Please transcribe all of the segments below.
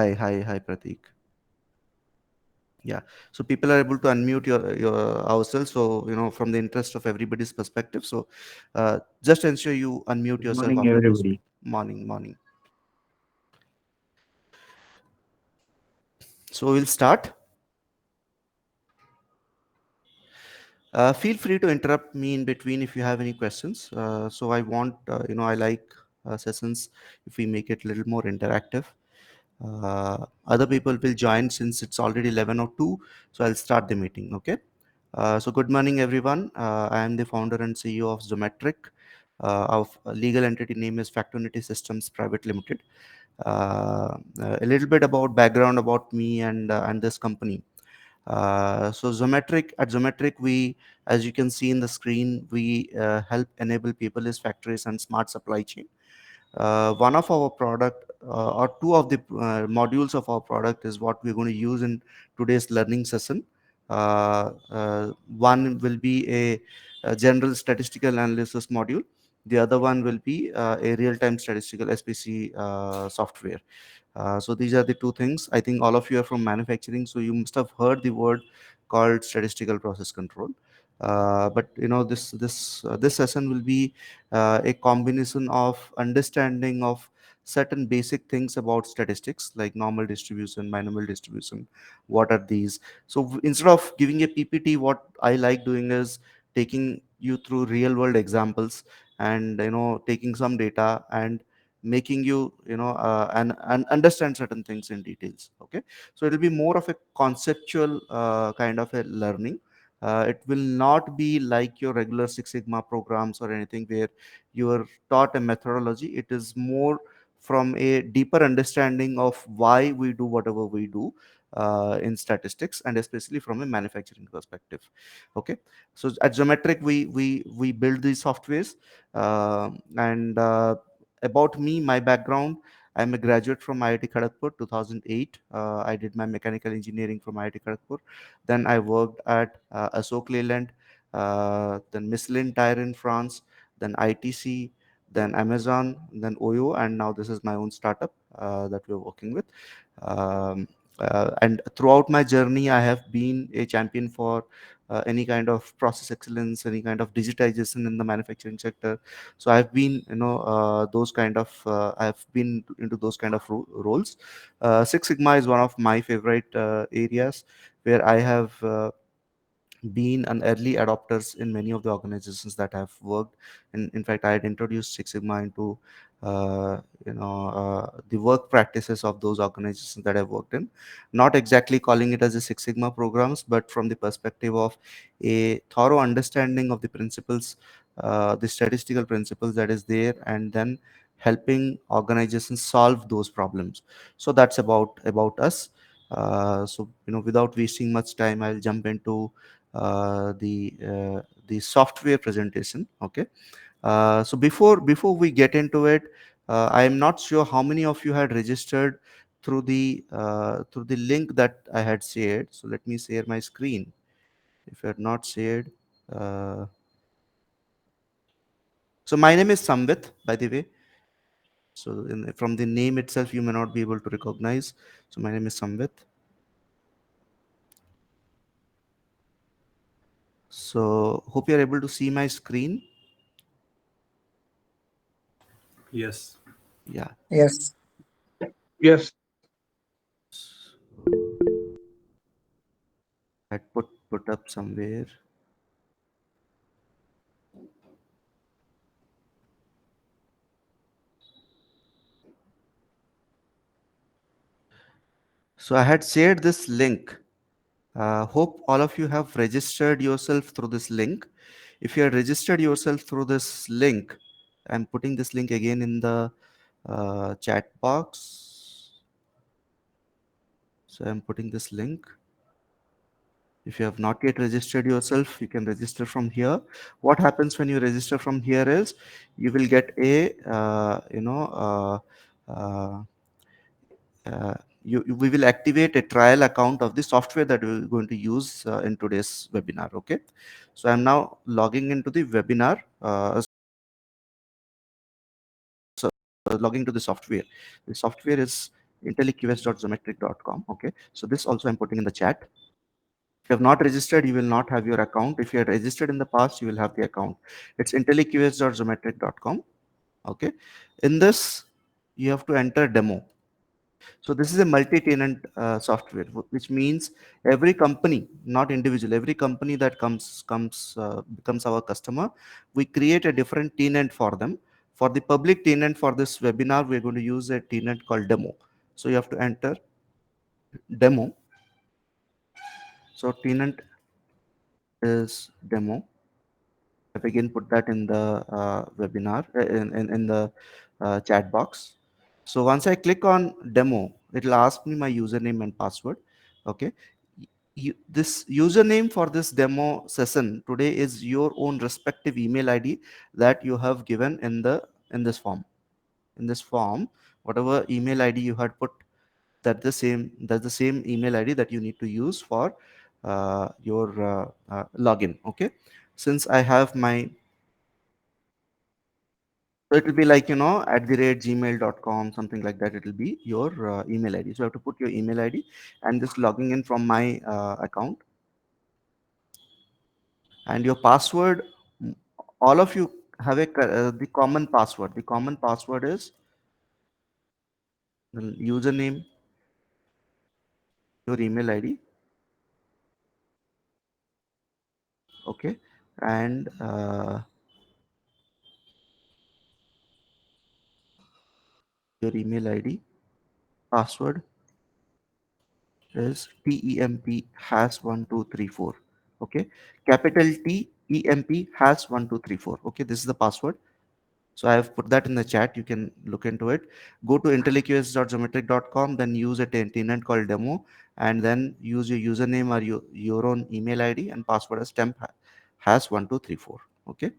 Hi, Pratik. Yeah. So people are able to unmute your ourselves. So from the interest of everybody's perspective. So just ensure you unmute Good yourself morning, after you speak. everybody. Morning. So we'll start. Feel free to interrupt me in between if you have any questions. So I want, I like sessions if we make it a little more interactive. Other people will join since it's already 11:02. So I'll start the meeting. Okay. So good morning, everyone. I am the founder and CEO of Zometric. Our legal entity name is Factonity Systems Private Limited. A little bit about background about me and this company. So Zometric, we, as you can see in the screen, we help enable paperless factories and smart supply chain. One of our product or two of the modules of our product is what we're going to use in today's learning session. One will be a general statistical analysis module. The other one will be a real-time statistical SPC software. So these are the two things. I think all of you are from manufacturing, so you must have heard the word called statistical process control. But this session will be a combination of understanding of certain basic things about statistics like normal distribution, binomial distribution. What are these? So instead of giving a PPT, what I like doing is taking you through real world examples and taking some data and making you and understand certain things in details. Okay, so it will be more of a conceptual kind of a learning. It will not be like your regular Six Sigma programs or anything where you are taught a methodology. It is more from a deeper understanding of why we do whatever we do in statistics, and especially from a manufacturing perspective. Okay, so at Geometric, we build these softwares, and about me, my background. I'm a graduate from IIT Kharagpur, 2008. I did my mechanical engineering from IIT Kharagpur. Then I worked at Ashok Leyland, then Michelin Tire in France, then ITC, then Amazon, then Oyo, and now this is my own startup that we're working with. Um, and throughout my journey, I have been a champion for any kind of process excellence, any kind of digitization in the manufacturing sector. So I've been, I've been into those kind of roles. Six Sigma is one of my favorite areas where I have been an early adopters in many of the organizations that I've worked. In fact, I had introduced Six Sigma into the work practices of those organizations that I've worked in. Not exactly calling it as a Six Sigma programs, but from the perspective of a thorough understanding of the principles, the statistical principles that is there, and then helping organizations solve those problems. So that's about us. So without wasting much time, I'll jump into the software presentation. Okay, so before we get into it, I am not sure how many of you had registered through the link that I had shared. So let me share my screen. If you had not shared, uh, so my name is Samvit, by the way. So from the name itself, you may not be able to recognize. So my name is Samvit. So hope you are able to see my screen. Yes. Yeah. Yes. Yes. I had put up somewhere. So I had shared this link. Hope all of you have registered yourself through this link. If you have registered yourself through this link, I'm putting this link again in the chat box. So I'm putting this link. If you have not yet registered yourself, you can register from here. What happens when you register from here is you will get a uh, uh, we will activate a trial account of the software that we're going to use in today's webinar. Okay, so I'm now logging into the webinar, logging to the software. The software is intelliqs.zometric.com. Okay, so this also I'm putting in the chat. If you have not registered, you will not have your account. If you had registered in the past, you will have the account. It's intelliqs.zometric.com. Okay, in this you have to enter demo. So this is a multi-tenant software, which means every company, not individual, every company that becomes our customer, we create a different tenant for them. For the public tenant for this webinar, we're going to use a tenant called demo. So you have to enter demo. So tenant is demo. If again put that in the webinar in the chat box. So once I click on demo, it will ask me my username and password. Okay, this username for this demo session today is your own respective email ID that you have given in this form. In this form, whatever email ID you had put, that's the same email ID that you need to use for your login. Okay, since I have my, so it will be like, at the rate gmail.com, something like that. It will be your email ID. So you have to put your email ID. I'm just logging in from my account, and your password. mm, All of you have the common password. The common password is the username, your email ID. Okay, and your email ID password is TEMP has 1234. Okay, capital TEMP has 1234. Okay, this is the password. So I have put that in the chat. You can look into it. Go to intelliqs.zometric.com, then use a tenant called demo, and then use your username or your own email ID and password as temp has 1234. Okay.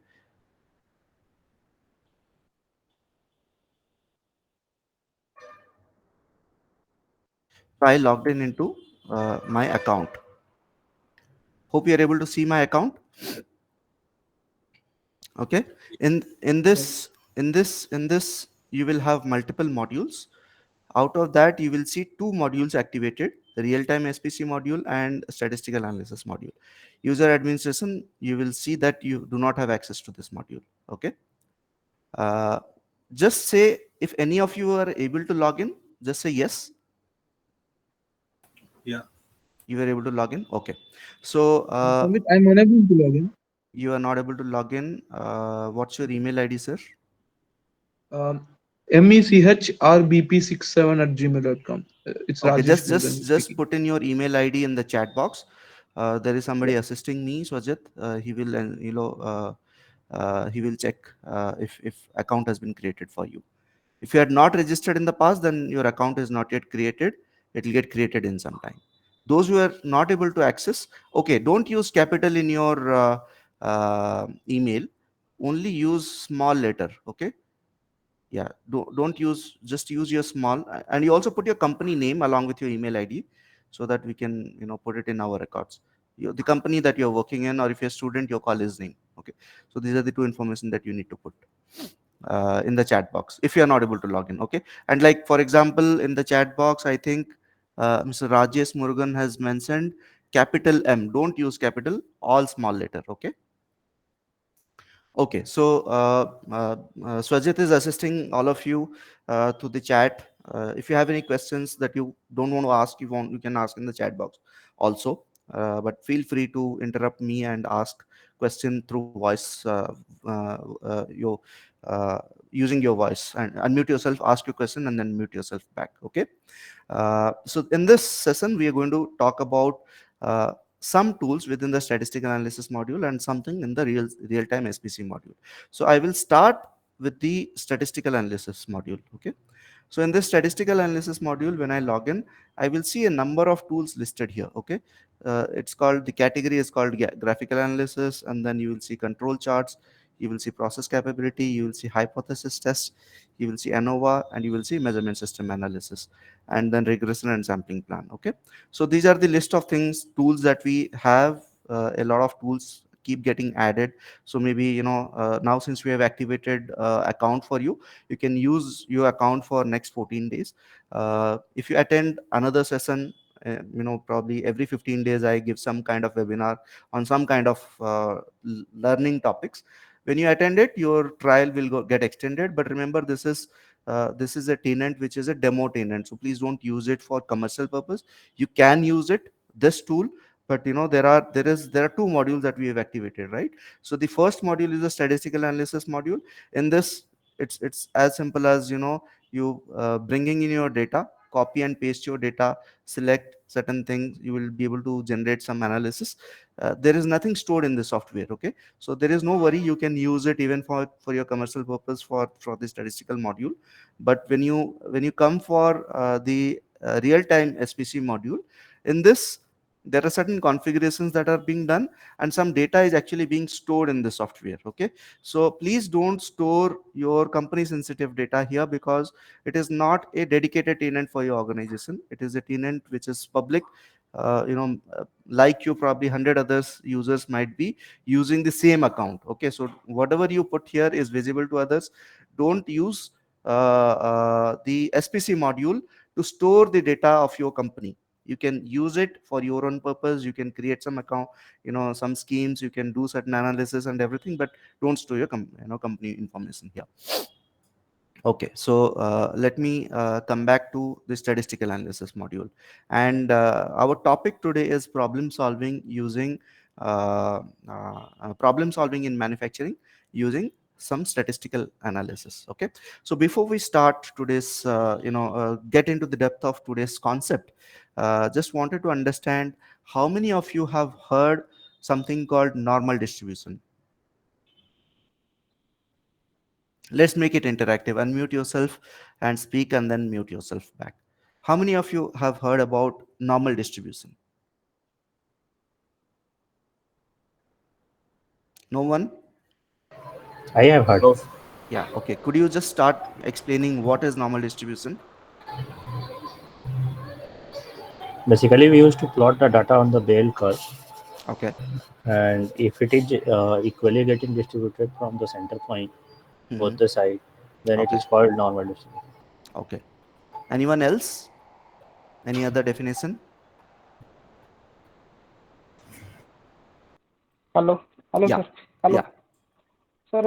So I logged in into my account. Hope you are able to see my account. Okay. In Yes. this you will have multiple modules. Out of that, you will see two modules activated: real-time SPC module and statistical analysis module. User administration, you will see that you do not have access to this module. Okay. Uh, just say if any of you are able to log in, just say yes, Yeah. you were able to log in. Okay. So Samit, I'm unable to log in. you are not able to log in. What's your email ID, sir? Um, MECHRBP67 at gmail.com. It's Okay, Rajesh just Murugan just speaking. put in your email ID in the chat box. There is Yeah. somebody assisting me, Swajit. He will, he will check if account has been created for you. If you had not registered in the past, then your account is not yet created. It will get created in some time. Those who are not able to access, okay, don't use capital in your email. Only use small letter. Okay, yeah, don't use, just use your small, and you also put your company name along with your email ID, so that we can put it in our records. The company that you're working in, or if you're a student, your college name. Okay, so these are the two information that you need to put in the chat box if you are not able to log in. Okay, and like for example, in the chat box, I think Mr. Rajesh Murugan has mentioned capital M. Don't use capital, all small letter. Okay. Okay, so Swajit is assisting all of you to the chat. If you have any questions that you don't want to ask, you can ask in the chat box also. But feel free to interrupt me and ask question through voice, your uh, using your voice, and unmute yourself, ask your question, and then mute yourself back. Okay. So in this session, we are going to talk about some tools within the statistical analysis module and something in the real-time SPC module. So I will start with the statistical analysis module. Okay. So in this statistical analysis module, when I log in, I will see a number of tools listed here. Okay. It's called, the category is called graphical analysis, and then you will see control charts, you will see process capability, you will see hypothesis test, you will see ANOVA, and you will see measurement system analysis, and then regression and sampling plan. Okay. So these are the list of things, tools that we have, a lot of tools keep getting added. So maybe, now since we have activated account for you, you can use your account for next 14 days. If you attend another session, probably every 15 days I give some kind of webinar on some kind of learning topics. When you attend it, your trial will get extended. But remember, this is a tenant which is a demo tenant, so please don't use it for commercial purpose. You can use it, this tool, but there are two modules that we have activated, right? So the first module is a statistical analysis module. In this, it's as simple as, you bringing in your data, copy and paste your data, select certain things, you will be able to generate some analysis. There is nothing stored in the software, okay? So there is no worry, you can use it even for your commercial purpose, for the statistical module. But when you come for the real time SPC module, in this there are certain configurations that are being done, and some data is actually being stored in the software, okay? So please don't store your company sensitive data here, because it is not a dedicated tenant for your organization. It is a tenant which is public. Like you, probably 100 others users might be using the same account, okay? So whatever you put here is visible to others. Don't use the SPC module to store the data of your company. You can use it for your own purpose. You can create some account, some schemes, you can do certain analysis and everything, but don't store your company information here. Okay, so let me come back to the statistical analysis module. And our topic today is problem solving in manufacturing using some statistical analysis. Okay, so before we start today's, get into the depth of today's concept, just wanted to understand how many of you have heard something called normal distribution. Let's make it interactive. Unmute yourself and speak, and then mute yourself back. How many of you have heard about normal distribution? No one? I have heard. Yeah, okay. Could you just start explaining what is normal distribution? Basically, we used to plot the data on the Bell curve, Okay. and if it is equally getting distributed from the center point, Hmm. both the side, then it Okay. is called normal distribution. Okay. Anyone else? Any other definition? Hello hello Yeah. Sir hello Yeah. Sir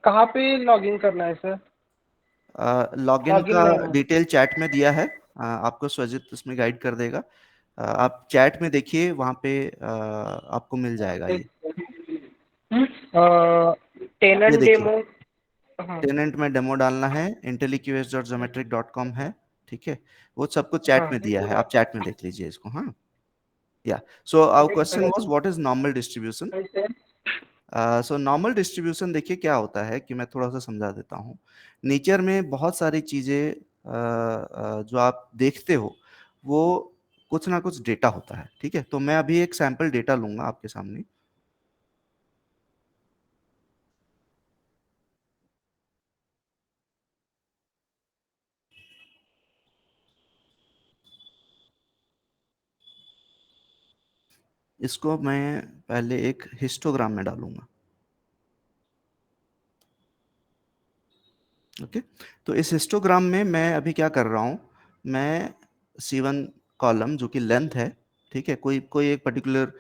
कहाँ पे login करना है sir login login का नहीं है detail chat में दिया है। आपको स्वजित उसमें गाइड कर देगा। आप चैट में देखिए, वहां पे आपको मिल जाएगा ये। ये टेनेंट देखिए, डेमो हाँ टेनेंट में डेमो डालना है, intelliqs.geometric.com है, ठीक है? वो सबको चैट हाँ में दिया है, आप चैट में देख लीजिए इसको। हाँ, yeah so our question was what is normal distribution. So normal distribution, देखिए क्या होता है कि मैं थोड़ा सा समझा देता हूँ। नेचर में बहुत सारी चीजें जो आप देखते हो, वो कुछ ना कुछ डेटा होता है, ठीक है? तो मैं अभी एक सैंपल डेटा लूंगा आपके सामने। इसको मैं पहले एक हिस्टोग्राम में डालूंगा। ओके, तो इस हिस्टोग्राम में मैं अभी क्या कर रहा हूँ, मैं C1 कॉलम जो कि लेंथ है, ठीक है? कोई कोई एक पर्टिकुलर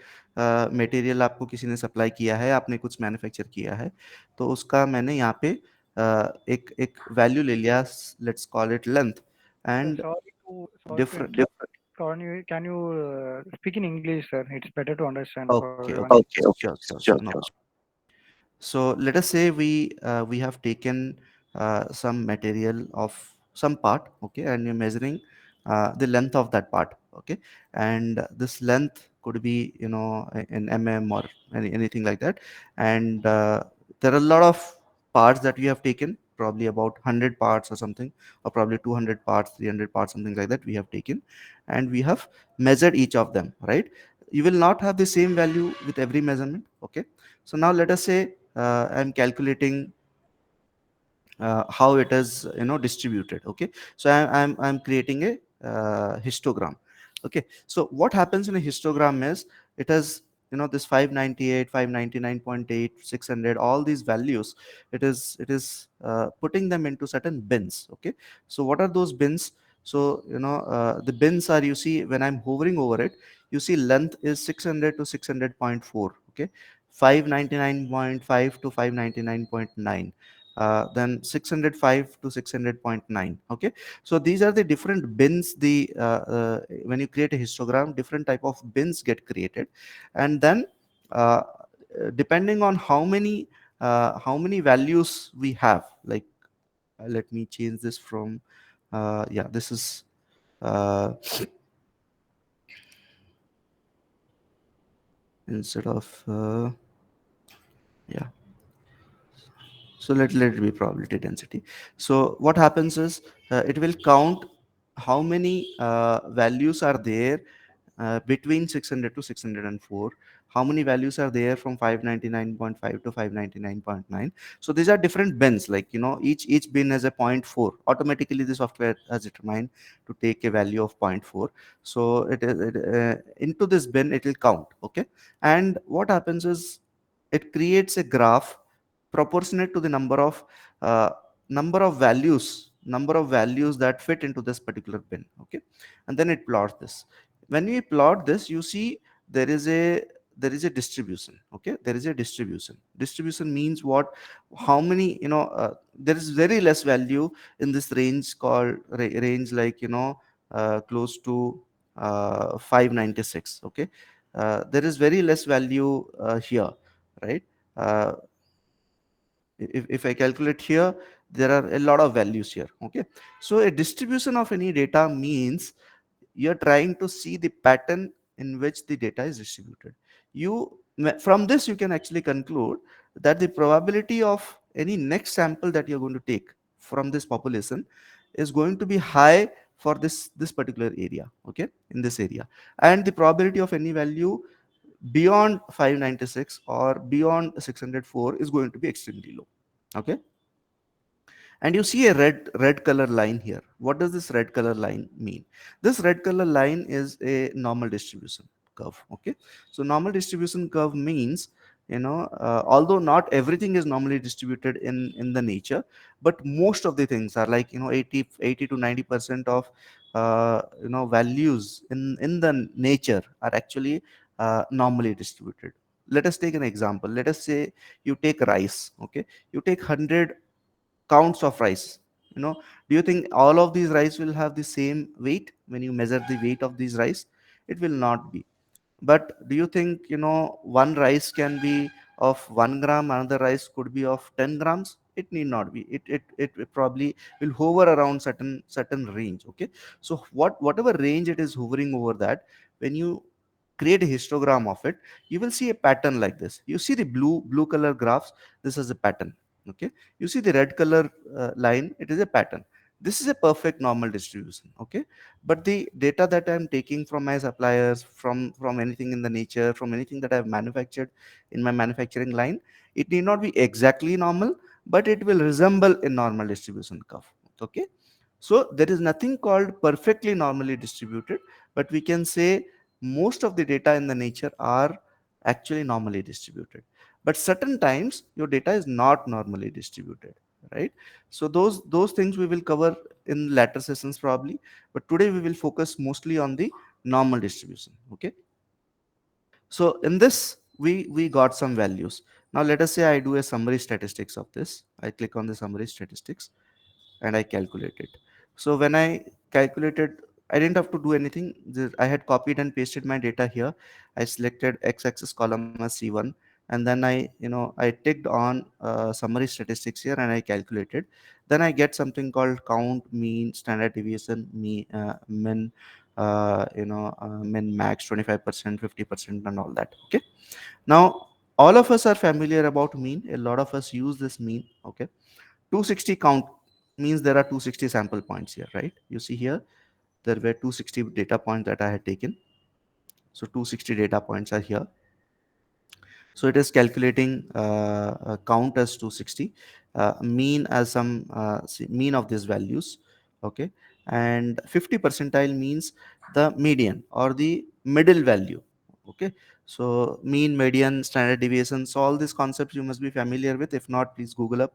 मटेरियल आपको किसी ने सप्लाई किया है, आपने कुछ मैन्युफैक्चर किया है, तो उसका मैंने यहाँ पे एक एक वैल्यू ले लिया, let's call it length and Sorry to different. interrupt. Can you speak in English, sir? It's better to understand for okay everyone. Okay, sure sure sure, no problem. So let us say we have taken some material of some part, okay, and you're measuring the length of that part, okay, and this length could be, in or anything like that, and there are a lot of parts that we have taken, probably about 100 parts or something, or probably 200 parts, 300 parts, something like that we have taken, and we have measured each of them, right? You will not have the same value with every measurement, okay? So now let us say I'm calculating how it is, distributed. Okay, so I'm creating a histogram. Okay, so what happens in a histogram is it has, this 598, 599.8, 600, all these values. It is putting them into certain bins. Okay, so what are those bins? So the bins are, you see, when I'm hovering over it, you see length is 600 to 600.4. Okay, 599.5 to 599.9, then 605 to 600.9. Okay, so these are the different bins. When you create a histogram, different type of bins get created, and then depending on how many values we have, like, let me change this from yeah, this is uh, instead of yeah, so let it be probability density. So what happens is, it will count how many values are there between 600 to 604. How many values are there from 599.5 to 599.9? So these are different bins, like, each bin has a zero point 0.4. Automatically the software has determined to take a value of zero point 0.4. So into this bin it will count. Okay, and what happens is it creates a graph proportionate to the uh, number of values that fit into this particular bin. Okay, and then it plots this. When we plot this, you see there is a distribution. Okay, there is a distribution means what? How many, there is very less value in this range, called range, like, close to 596. Okay, there is very less value here, right? uh, if I calculate here, there are a lot of values here. Okay, so a distribution of any data means you're trying to see the pattern in which the data is distributed. From this you can actually conclude that the probability of any next sample that you're going to take from this population is going to be high for this particular area. Okay, in this area, and the probability of any value beyond 596 or beyond 604 is going to be extremely low. Okay, and you see a red color line here. What does this red color line mean? This red color line is a normal distribution curve. Okay, so normal distribution curve means, although not everything is normally distributed in the nature, but most of the things are, like, 80 to 90% of values in the nature are actually normally distributed. Let us take an example. Let us say you take rice. Okay, you take 100 counts of rice. Do you think all of these rice will have the same weight when you measure the weight of these rice? It will not be. But do you think, one rice can be of 1 gram, another rice could be of 10 grams? It need not be. It probably will hover around certain range. Okay, so whatever range it is hovering over that, when you create a histogram of it, you will see a pattern like this. You see the blue color graphs, this is a pattern. Okay, you see the red color line, it is a pattern. This is a perfect normal distribution. Okay, but the data that I'm taking from my suppliers, from anything in the nature, from anything that I've manufactured in my manufacturing line, it need not be exactly normal, but it will resemble a normal distribution curve. Okay, so there is nothing called perfectly normally distributed, but we can say most of the data in the nature are actually normally distributed. But certain times your data is not normally distributed, right? So those things we will cover in later sessions probably, but today we will focus mostly on the normal distribution. Okay, so in this we got some values. Now let us say I do a summary statistics of this. I click on the summary statistics and I calculate it. So when I calculated, I didn't have to do anything. I had copied and pasted my data here. I selected x-axis column as C1, and then I ticked on summary statistics here and I calculated. Then I get something called count, mean, standard deviation, min, min, max, 25%, 50%, and all that. Okay. Now all of us are familiar about mean. A lot of us use this mean. Okay, 260 count means there are 260 sample points here, right? You see here there were 260 data points that I had taken. So 260 data points are here. So it is calculating count as 260, mean as some mean of these values. Okay, and 50 percentile means the median or the middle value. Okay, so mean, median, standard deviations, all these concepts you must be familiar with. If not, please google up.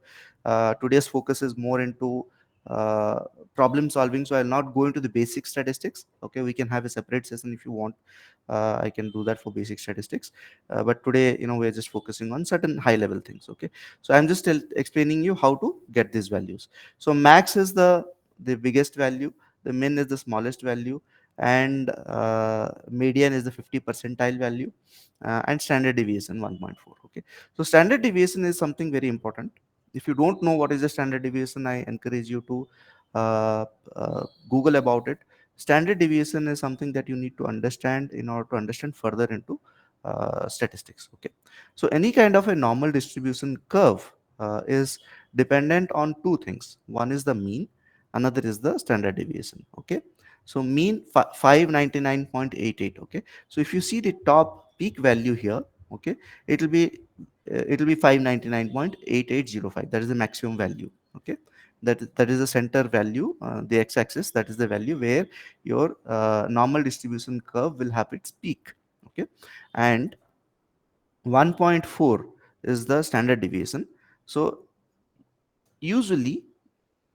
Today's focus is more into uh, problem solving, so I'll not go into the basic statistics. Okay, we can have a separate session if you want. I can do that for basic statistics, but today, we're just focusing on certain high level things. Okay, so I'm just explaining you how to get these values. So max is the biggest value, the min is the smallest value, and median is the 50 percentile value, and standard deviation 1.4. Okay, so standard deviation is something very important. If you don't know what is the standard deviation, I encourage you to uh, google about it. Standard deviation is something that you need to understand in order to understand further into statistics. Okay, so any kind of a normal distribution curve is dependent on two things. One is the mean, another is the standard deviation. Okay, so mean 599.88. Okay, so if you see the top peak value here, okay, it'll be 599.8805. That is the maximum value. Okay, that is the center value, the x-axis, that is the value where your normal distribution curve will have its peak. Okay, and 1.4 is the standard deviation. So usually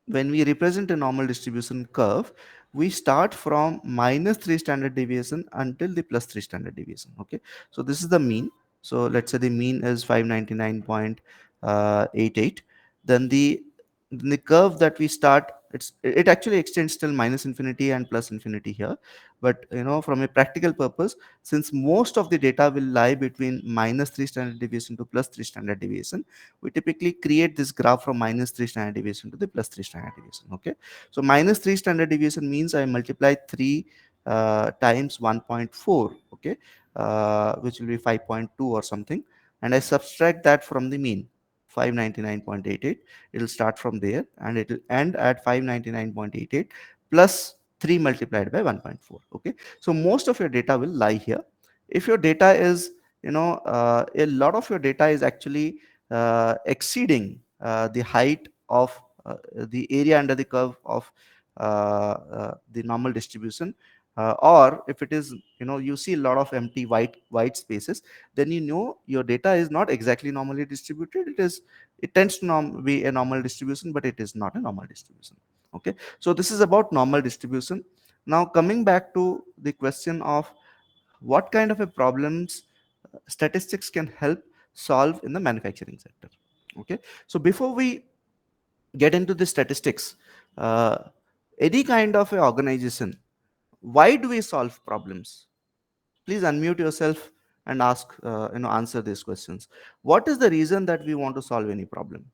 when we represent a normal distribution curve, we start from -3 standard deviation until the +3 standard deviation. Okay, so this is the mean. So let's say the mean is 599.88. Then the curve that we start, it actually extends till -infinity and +infinity here. But from a practical purpose, since most of the data will lie between -3 standard deviation to +3 standard deviation, we typically create this graph from -3 standard deviation to the +3 standard deviation. Okay, so -3 standard deviation means I multiply 3 times 1.4. Okay, which will be 5.2 or something, and I subtract that from the mean 599.88. It will start from there and it will end at 599.88 plus 3 multiplied by 1.4. Okay, so most of your data will lie here. If your data is, a lot of your data is actually exceeding the height of the area under the curve of the normal distribution, or if it is, you see a lot of empty white spaces, then your data is not exactly normally distributed. It tends to be a normal distribution, but it is not a normal distribution. Okay, so this is about normal distribution. Now coming back to the question of what kind of a problems statistics can help solve in the manufacturing sector. Okay, so before we get into the statistics, uh, any kind of a organization, why do we solve problems? Please unmute yourself and answer these questions. What is the reason that we want to solve any problem?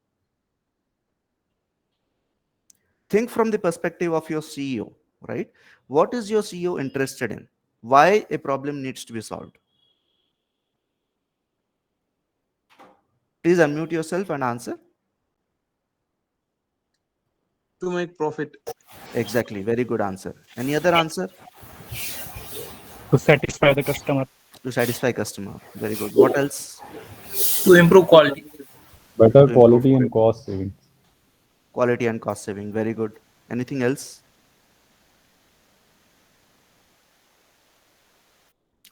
Think from the perspective of your CEO, right? What is your CEO interested in? Why a problem needs to be solved? Please unmute yourself and answer. To make profit. Exactly, very good answer. Any other answer? To satisfy the customer. To satisfy customer. Very good. What else? To improve quality. Better To improve quality and cost savings. quality and cost saving. Very good. Anything else?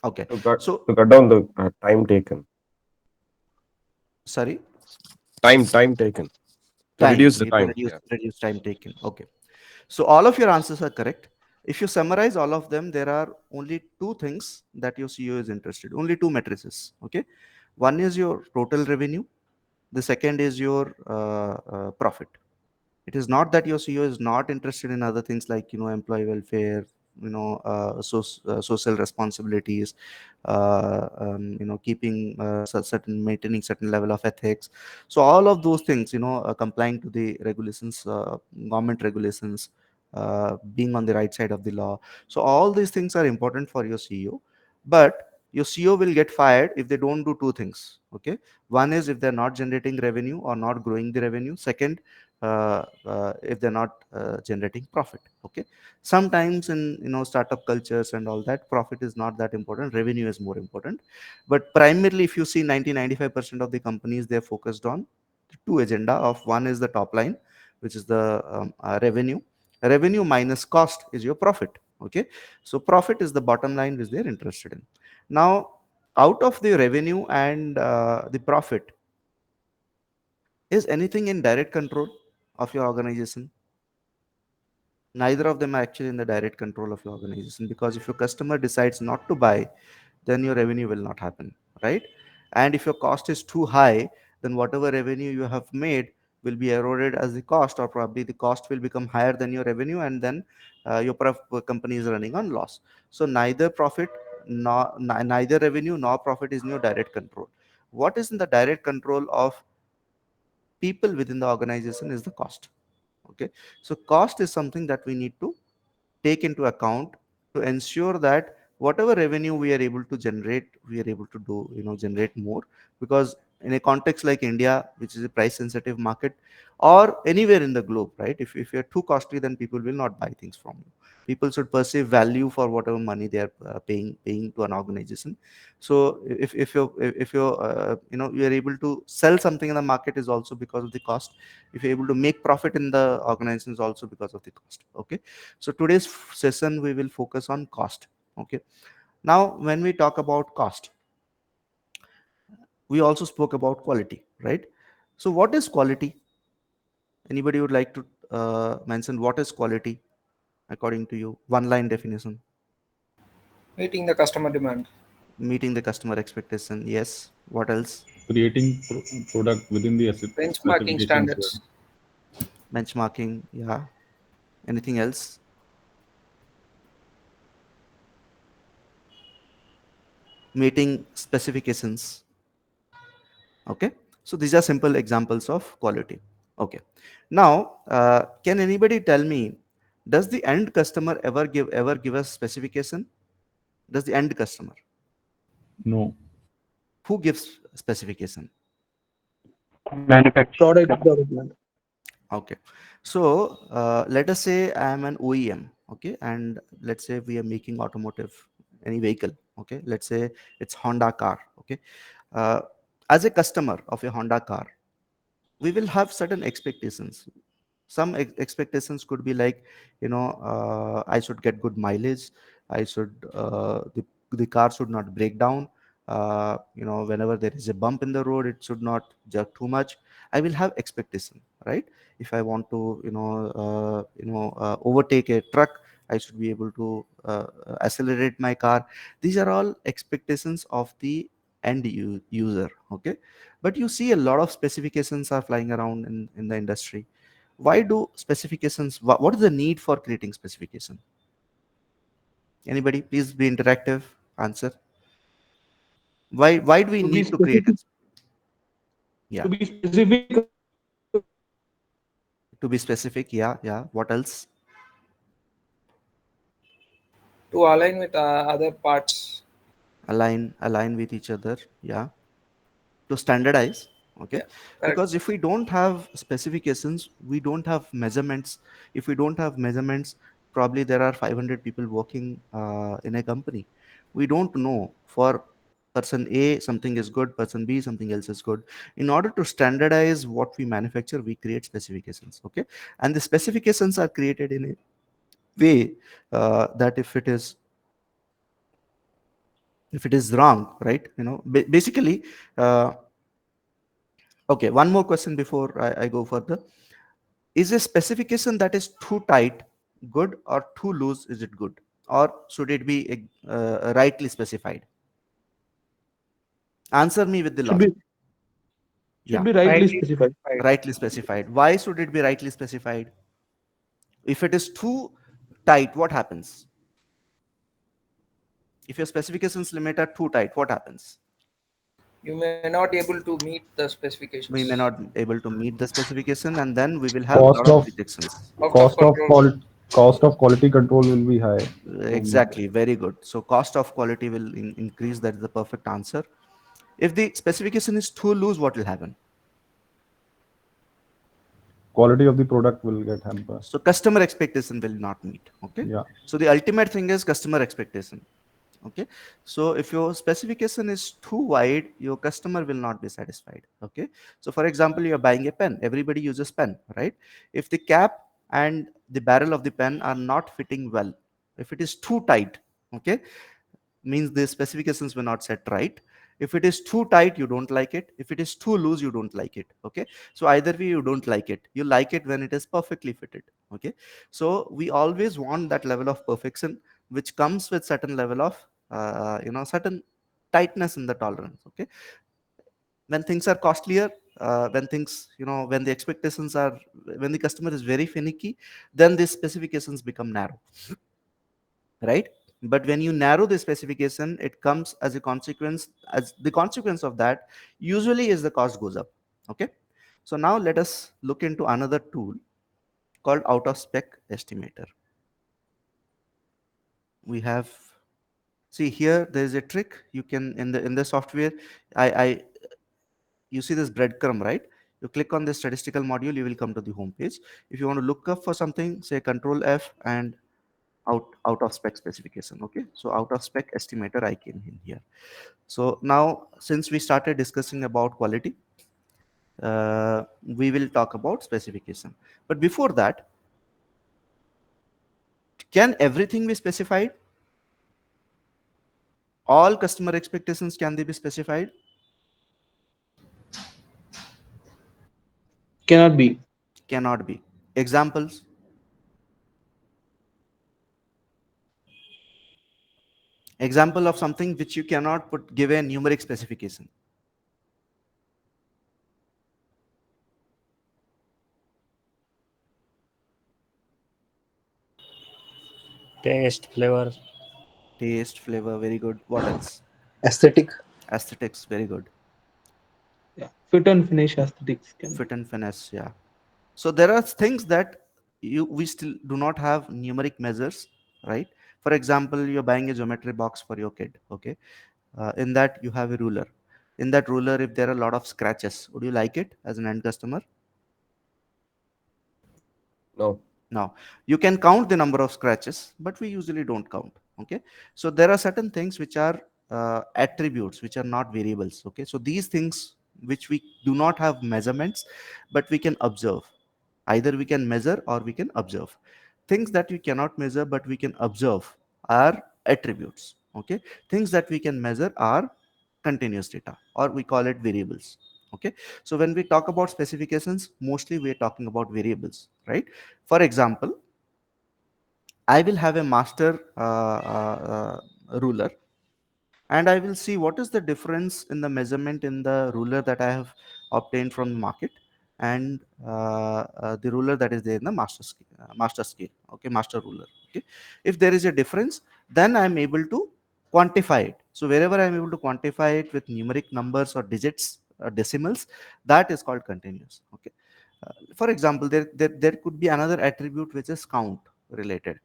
Okay, To cut so to cut down the time taken. sorry, Time taken. To time. reduce We the need to time. reduce Yeah. reduce time taken. Okay, so all of your answers are correct. If you summarize all of them, there are only two things that your CEO is interested, only two matrices. Okay, one is your total revenue, the second is your profit. It is not that your CEO is not interested in other things like employee welfare, social responsibilities, keeping certain, maintaining certain level of ethics. So all of those things, complying to the regulations, government regulations, being on the right side of the law. So all these things are important for your CEO, but your CEO will get fired if they don't do two things. Okay, one is if they're not generating revenue or not growing the revenue. Second, if they're not generating profit. Okay, sometimes in startup cultures and all that, profit is not that important, revenue is more important. But primarily, if you see 90-95% of the companies, they're focused on two agenda. Of one is the top line, which is the revenue, Revenue minus cost is your profit. Okay, so profit is the bottom line which they're interested in. Now, out of the revenue and the profit, is anything in direct control of your organization? Neither of them are actually in the direct control of your organization, because if your customer decides not to buy, then your revenue will not happen, right? And if your cost is too high, then whatever revenue you have made will be eroded as the cost, or probably the cost will become higher than your revenue, and then your company is running on loss. So neither profit, neither revenue nor profit is in your direct control. What is in the direct control of people within the organization is the cost. Okay, so cost is something that we need to take into account to ensure that whatever revenue we are able to generate, we are able to do, generate more. Because in a context like India, which is a price sensitive market, or anywhere in the globe, right, if you're too costly, then people will not buy things from you. People should perceive value for whatever money they are paying to an organization. So if you're able to sell something in the market, is also because of the cost. If you're able to make profit in the organization, is also because of the cost. Okay, so today's session we will focus on cost. Okay, now when we talk about cost, we also spoke about quality, right? So what is quality? Anybody would like to mention what is quality according to you? One line definition. Meeting the customer demand. Meeting the customer expectation. Yes. What else? Creating product within the Benchmarking specifications. standards. Benchmarking. Yeah. Anything else? Meeting specifications. Okay, so these are simple examples of quality. Okay, now can anybody tell me, does the end customer ever give us specification? Does the end customer? No. Who gives specification? Manufacturer. Product development. Okay, so let us say I am an OEM. Okay, and let's say we are making automotive, any vehicle. Okay, let's say it's Honda car. Okay, uh, as a customer of a Honda car, we will have certain expectations. Some expectations could be like, I should get good mileage. I should the car should not break down. Whenever there is a bump in the road, it should not jerk too much. I will have expectation, right? If I want to overtake a truck, I should be able to accelerate my car. These are all expectations of the end user. Okay, but you see a lot of specifications are flying around in the industry. Why do specifications, what is the need for creating specification? Anybody, please be interactive. Answer. Why do we To be need to create specific, it? Yeah, to be specific, to be specific. Yeah, what else? To align with other parts. Align with each other. Yeah, to standardize. Okay, Yeah, correct. because if we don't have specifications, we don't have measurements. If we don't have measurements, probably there are 500 people working in a company. We don't know, for person A something is good, person B something else is good. In order to standardize what we manufacture, we create specifications. Okay, and the specifications are created in a way that if it is wrong, right, basically. Okay, one more question before I go further. Is a specification that is too tight good, or too loose is it good? Or should it be rightly specified? Answer me with the should be logic. should Yeah, be rightly Rightly specified. specified. rightly specified. Why should it be rightly specified? If it is too tight, what happens? If your specifications limit are too tight, what happens? You may not able to meet the We specifications. may not able to meet the specification, and then we will have a lot Cost of of rejections. Out of cost of control. qual cost of quality control will be high. So Exactly, very good. So cost of quality will increase. That is the perfect answer. If the specification is too loose, what will happen? quality of the product will get hampered. So customer expectation will not meet. Okay, Yeah. so the ultimate thing is customer expectation. Okay, so if your specification is too wide, your customer will not be satisfied. Okay, so for example, you're buying a pen, everybody uses pen, right? If the cap and the barrel of the pen are not fitting well. If it is too tight, okay, means the specifications were not set right. If it is too tight, you don't like it. If it is too loose, you don't like it. Okay, so either way, you don't like it. You like it when it is perfectly fitted. Okay, so we always want that level of perfection, which comes with certain level of certain tightness in the tolerance. Okay, when things are costlier, when things, when the expectations are, when the customer is very finicky, then the specifications become narrow, right? But when you narrow the specification, it comes as a consequence, as the consequence of that usually is the cost goes up. Okay, so now let us look into another tool called out of spec estimator. We have, see here, there is a trick you can in the software. I You see this breadcrumb, right? You click on the statistical module, you will come to the home page. If you want to look up for something, say Control F and out of spec specification. Okay, so out of spec estimator, I came in here. So now, since we started discussing about quality, we will talk about specification. But before that, can everything be specified? All customer expectations, can they be specified? Cannot be. Cannot be. Examples? Example of something which you cannot give a numeric specification. Taste, flavor. Taste, flavor, very good. What else? Aesthetic. Aesthetics, very good. Yeah. Fit and finish aesthetics can be. Fit and finesse, yeah. So there are things that we still do not have numeric measures, right? For example, you're buying a geometry box for your kid. Okay, in that you have a ruler. In that ruler, if there are a lot of scratches, would you like it as an end customer? No. Now, you can count the number of scratches, but we usually don't count. Okay, so there are certain things which are attributes, which are not variables. Okay, so these things which we do not have measurements, but we can observe. Either we can measure or we can observe. Things that we cannot measure but we can observe are attributes. Okay, things that we can measure are continuous data, or we call it variables. Okay, so when we talk about specifications, mostly we are talking about variables, right? For example, I will have a master ruler, and I will see what is the difference in the measurement in the ruler that I have obtained from the market, and the ruler that is there in the master scale, okay, master ruler. Okay, if there is a difference, then I am able to quantify it. So wherever I am able to quantify it with numeric numbers or digits, decimals, that is called continuous. Okay, for example, there could be another attribute which is count related.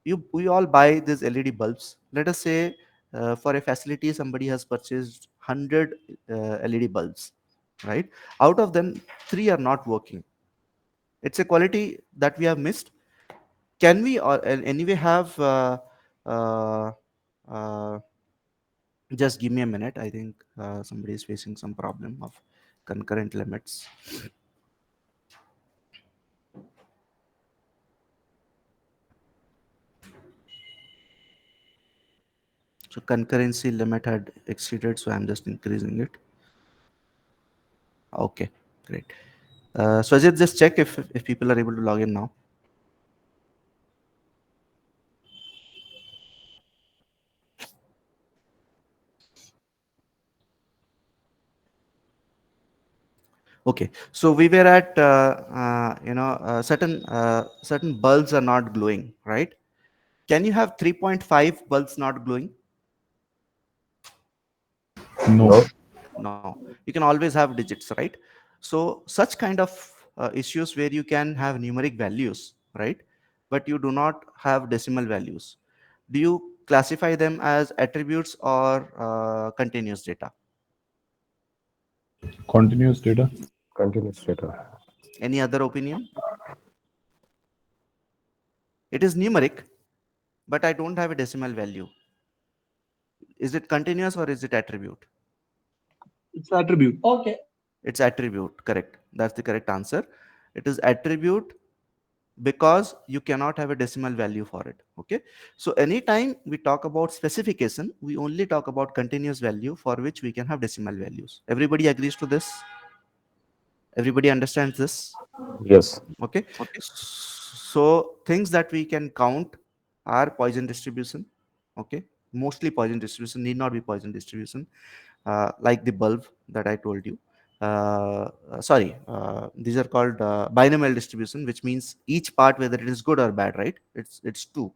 We all buy these LED bulbs. Let us say for a facility somebody has purchased 100 LED bulbs, right? Out of them, 3 are not working. It's a quality that we have missed. Can we anyway have uh, uh, just give me a minute. I think somebody is facing some problem of concurrent limits. So concurrency limit had exceeded, so I'm just increasing it. Okay, great. So Ajit, just check if people are able to log in now. Okay, so we were at certain bulbs are not glowing, right? Can you have 3.5 bulbs not glowing? No. No. No, you can always have digits, right? So such kind of issues where you can have numeric values, right, but you do not have decimal values, do you classify them as attributes or continuous data? Continuous data. Continuous data. Any other opinion? It is numeric, but I don't have a decimal value. Is it continuous or is it attribute? It's attribute. Okay. It's attribute, correct. That's the correct answer. It is attribute because you cannot have a decimal value for it. Okay, so anytime we talk about specification, we only talk about continuous value for which we can have decimal values. Everybody agrees to this? Everybody understands this? Yes. Okay, so things that we can count are Poisson distribution. Okay, mostly Poisson distribution, need not be Poisson distribution, like the bulb that I told you. Sorry, these are called binomial distribution, which means each part, whether it is good or bad, right? It's two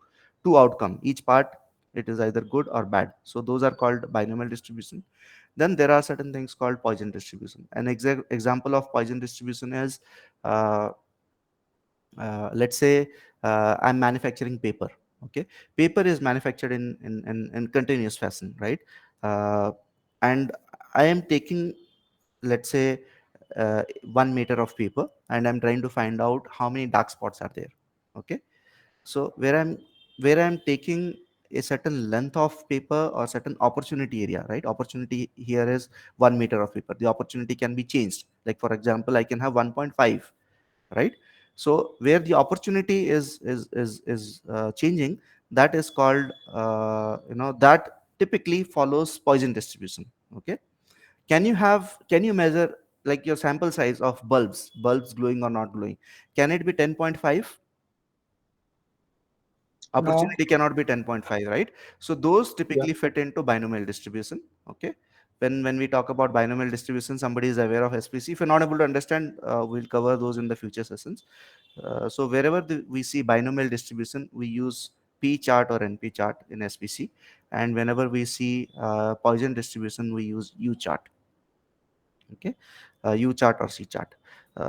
outcome. Each part, it is either good or bad. So those are called binomial distribution. Then there are certain things called Poisson distribution. An exact example of Poisson distribution is, uh, let's say, I'm manufacturing paper. Okay, paper is manufactured in continuous fashion, right? uh, and I am taking, let's say, 1 meter of paper, and I'm trying to find out how many dark spots are there. Okay, so where I'm taking a certain length of paper or certain opportunity area, right? Opportunity here is 1 meter of paper. The opportunity can be changed, like for example, I can have 1.5, right? So where the opportunity is changing, that is called, that typically follows Poisson distribution. Okay, can you measure, like, your sample size of bulbs glowing or not glowing? Can it be 10.5? No. Opportunity cannot be 10.5, right? So those Yeah. typically fit into binomial distribution. Okay, when we talk about binomial distribution, somebody is aware of SPC. If you're not able to understand, we'll cover those in the future sessions. So wherever we see binomial distribution, we use P chart or NP chart in SPC, and whenever we see Poisson distribution, we use U chart. Okay, U chart or C chart.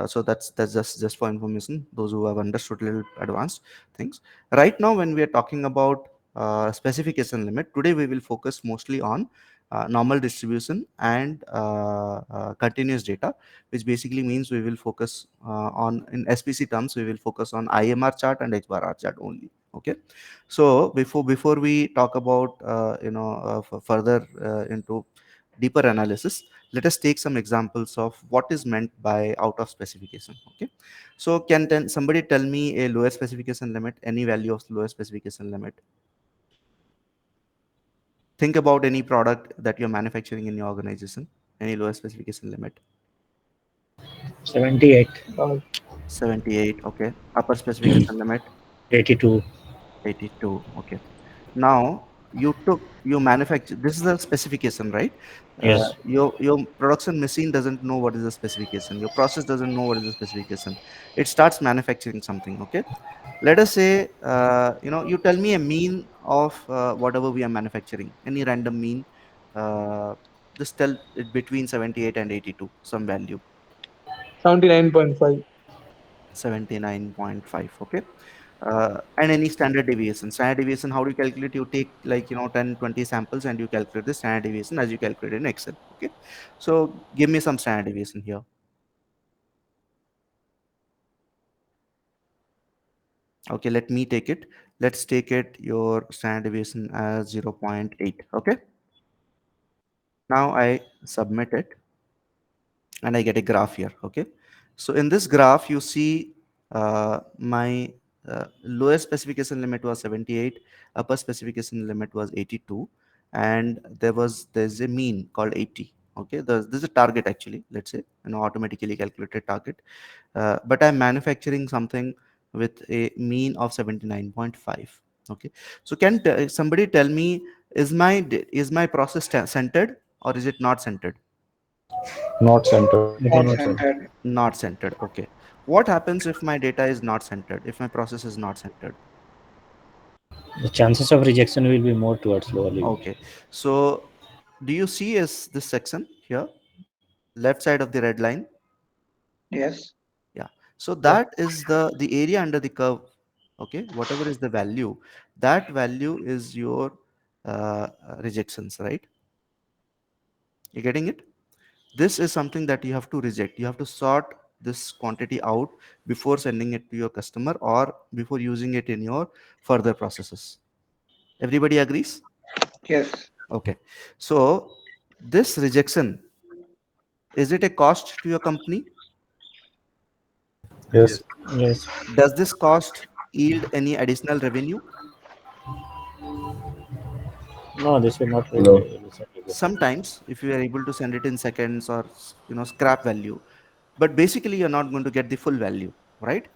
So that's just for information, those who have understood little advanced things. Right now, when we are talking about specification limit, today we will focus mostly on normal distribution and continuous data, which basically means we will focus on, in SPC terms, we will focus on I-MR chart and Xbar-R chart only. Okay, so before we talk about further into deeper analysis, let us take some examples of what is meant by out of specification. Okay, so somebody tell me a lower specification limit, any value of lower specification limit? Think about any product that you're manufacturing in your organization, any lower specification limit? 78, Uh, 78. Okay, upper specification limit? 82. 82. Okay, now you manufacture, this is the specification, right? Yes. Your production machine doesn't know what is the specification, your process doesn't know what is the specification. It starts manufacturing something. Okay, let us say, you tell me a mean of whatever we are manufacturing, any random mean. uh, just tell it between 78 and 82, some value. 79.5. 79.5. Okay, and any standard deviation, how do you calculate? You take, like, 10 20 samples, and you calculate the standard deviation as you calculate in Excel. Okay, so give me some standard deviation here. Okay, let me take it. Let's take it, your standard deviation as 0.8. Okay, now I submit it, and I get a graph here. Okay, so in this graph, you see my lowest specification limit was 78, upper specification limit was 82, and there's a mean called 80. Okay, there's a target, actually, let's say, automatically calculated target, but I'm manufacturing something with a mean of 79.5. Okay, so somebody tell me, is my process centered, or is it not centered? Not centered. It is Not not so. centered. Not centered. Okay, what happens if my data is not centered, if my process is not centered? The chances of rejection will be more towards lower level. Okay, so do you see is this section here, left side of the red line? Yes. Yeah, so Yeah. that is the area under the curve. Okay, whatever is the value, that value is your rejections, right? You getting it? This is something that you have to reject. You have to sort this quantity out before sending it to your customer, or before using it in your further processes. Everybody agrees? Yes. Okay, so this rejection, is it a cost to your company? Yes. Yes. Does this cost yield any additional revenue? No, this will not No. really listen again. Sometimes, if you are able to send it in seconds or scrap value, but basically you're not going to get the full value, right?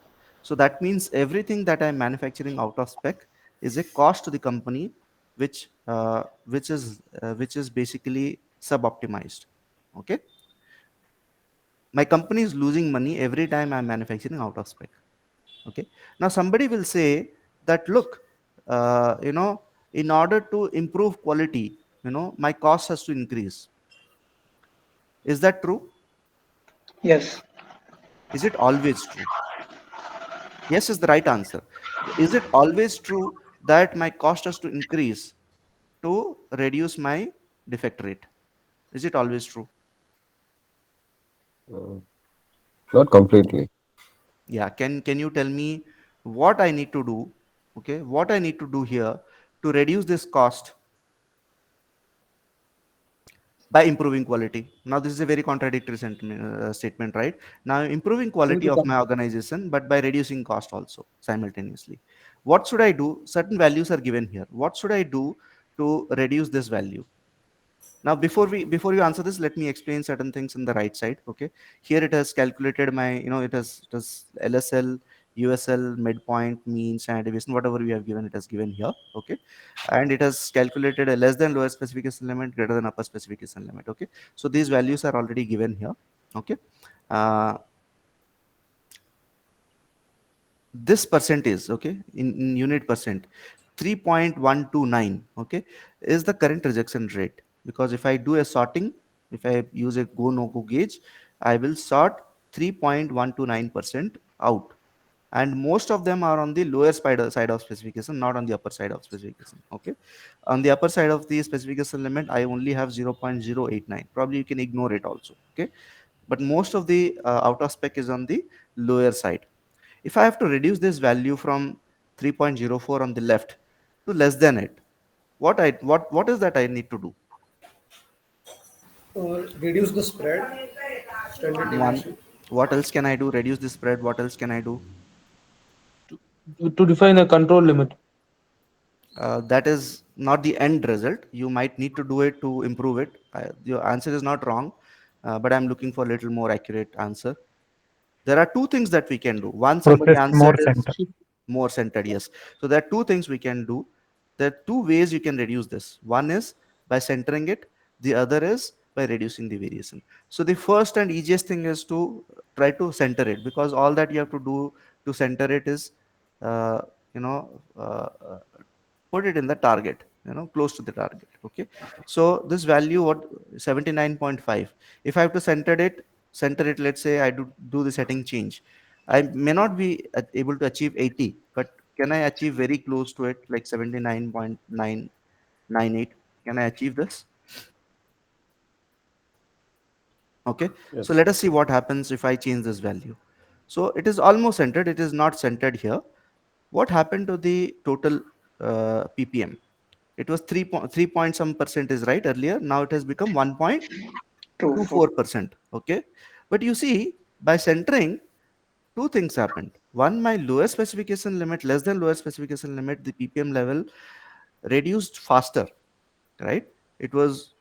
So that means everything that I'm manufacturing out of spec is a cost to the company, which is basically sub-optimized. Okay, my company is losing money every time I'm manufacturing out of spec. Okay, now somebody will say that, look, in order to improve quality, my cost has to increase. Is that true? Yes. Is it always true? Yes is the right answer. Is it always true that my cost has to increase to reduce my defect rate? Is it always true? Uh, Not completely. Yeah. Can you tell me what I need to do? Okay, what I need to do here to reduce this cost by improving quality? Now this is a very contradictory statement, right? Now improving quality of my organization, but by reducing cost also simultaneously. What should I do? Certain values are given here. What should I do to reduce this value? Now before you answer this, let me explain certain things in the right side. Okay, here it has calculated my, it has LSL, USL, midpoint, mean, standard deviation, whatever we have given, it has given here. Okay, and it has calculated a less than lower specification limit, greater than upper specification limit. Okay, so these values are already given here. Okay, uh, this percentage, okay, in unit percent, 3.129, okay, is the current rejection rate. Because if I do a sorting, if I use a go no go gauge, I will sort 3.129% out, and most of them are on the lower side of specification, not on the upper side of specification. Okay, on the upper side of the specification limit I only have 0.089. Probably you can ignore it also. Okay, but most of the out of spec is on the lower side. If I have to reduce this value from 3.04 on the left to less than it, what is that I need to do? Reduce the spread, standard One, deviation. what else can I do? Reduce the spread. What else can I do? To define a control limit. That is not the end result. You might need to do it to improve it. Your answer is not wrong, but I'm looking for a little more accurate answer. There are two things that we can do. One, somebody Process more answered is center. more centered. Yes. So there are two things we can do. There are two ways you can reduce this. One is by centering it. The other is by reducing the variation. So the first and easiest thing is to try to center it, because all that you have to do to center it is, uh, you know, uh, uh, put it in the target, close to the target. Okay, so this value, what, 79.5, if I have to center it, let's say I do the setting change, I may not be able to achieve 80, but can I achieve very close to it, like 79.998? Can I achieve this? Okay, so Yes. let us see what happens if I change this value. So it is almost centered, it is not centered here. What happened to the total ppm? It was 3 point some percent is right earlier. Now it has become True. True. 1.24%. Okay, but you see, by centering, two things happened. One, my lower specification limit, less than lower specification limit, the ppm level reduced faster, right? It was,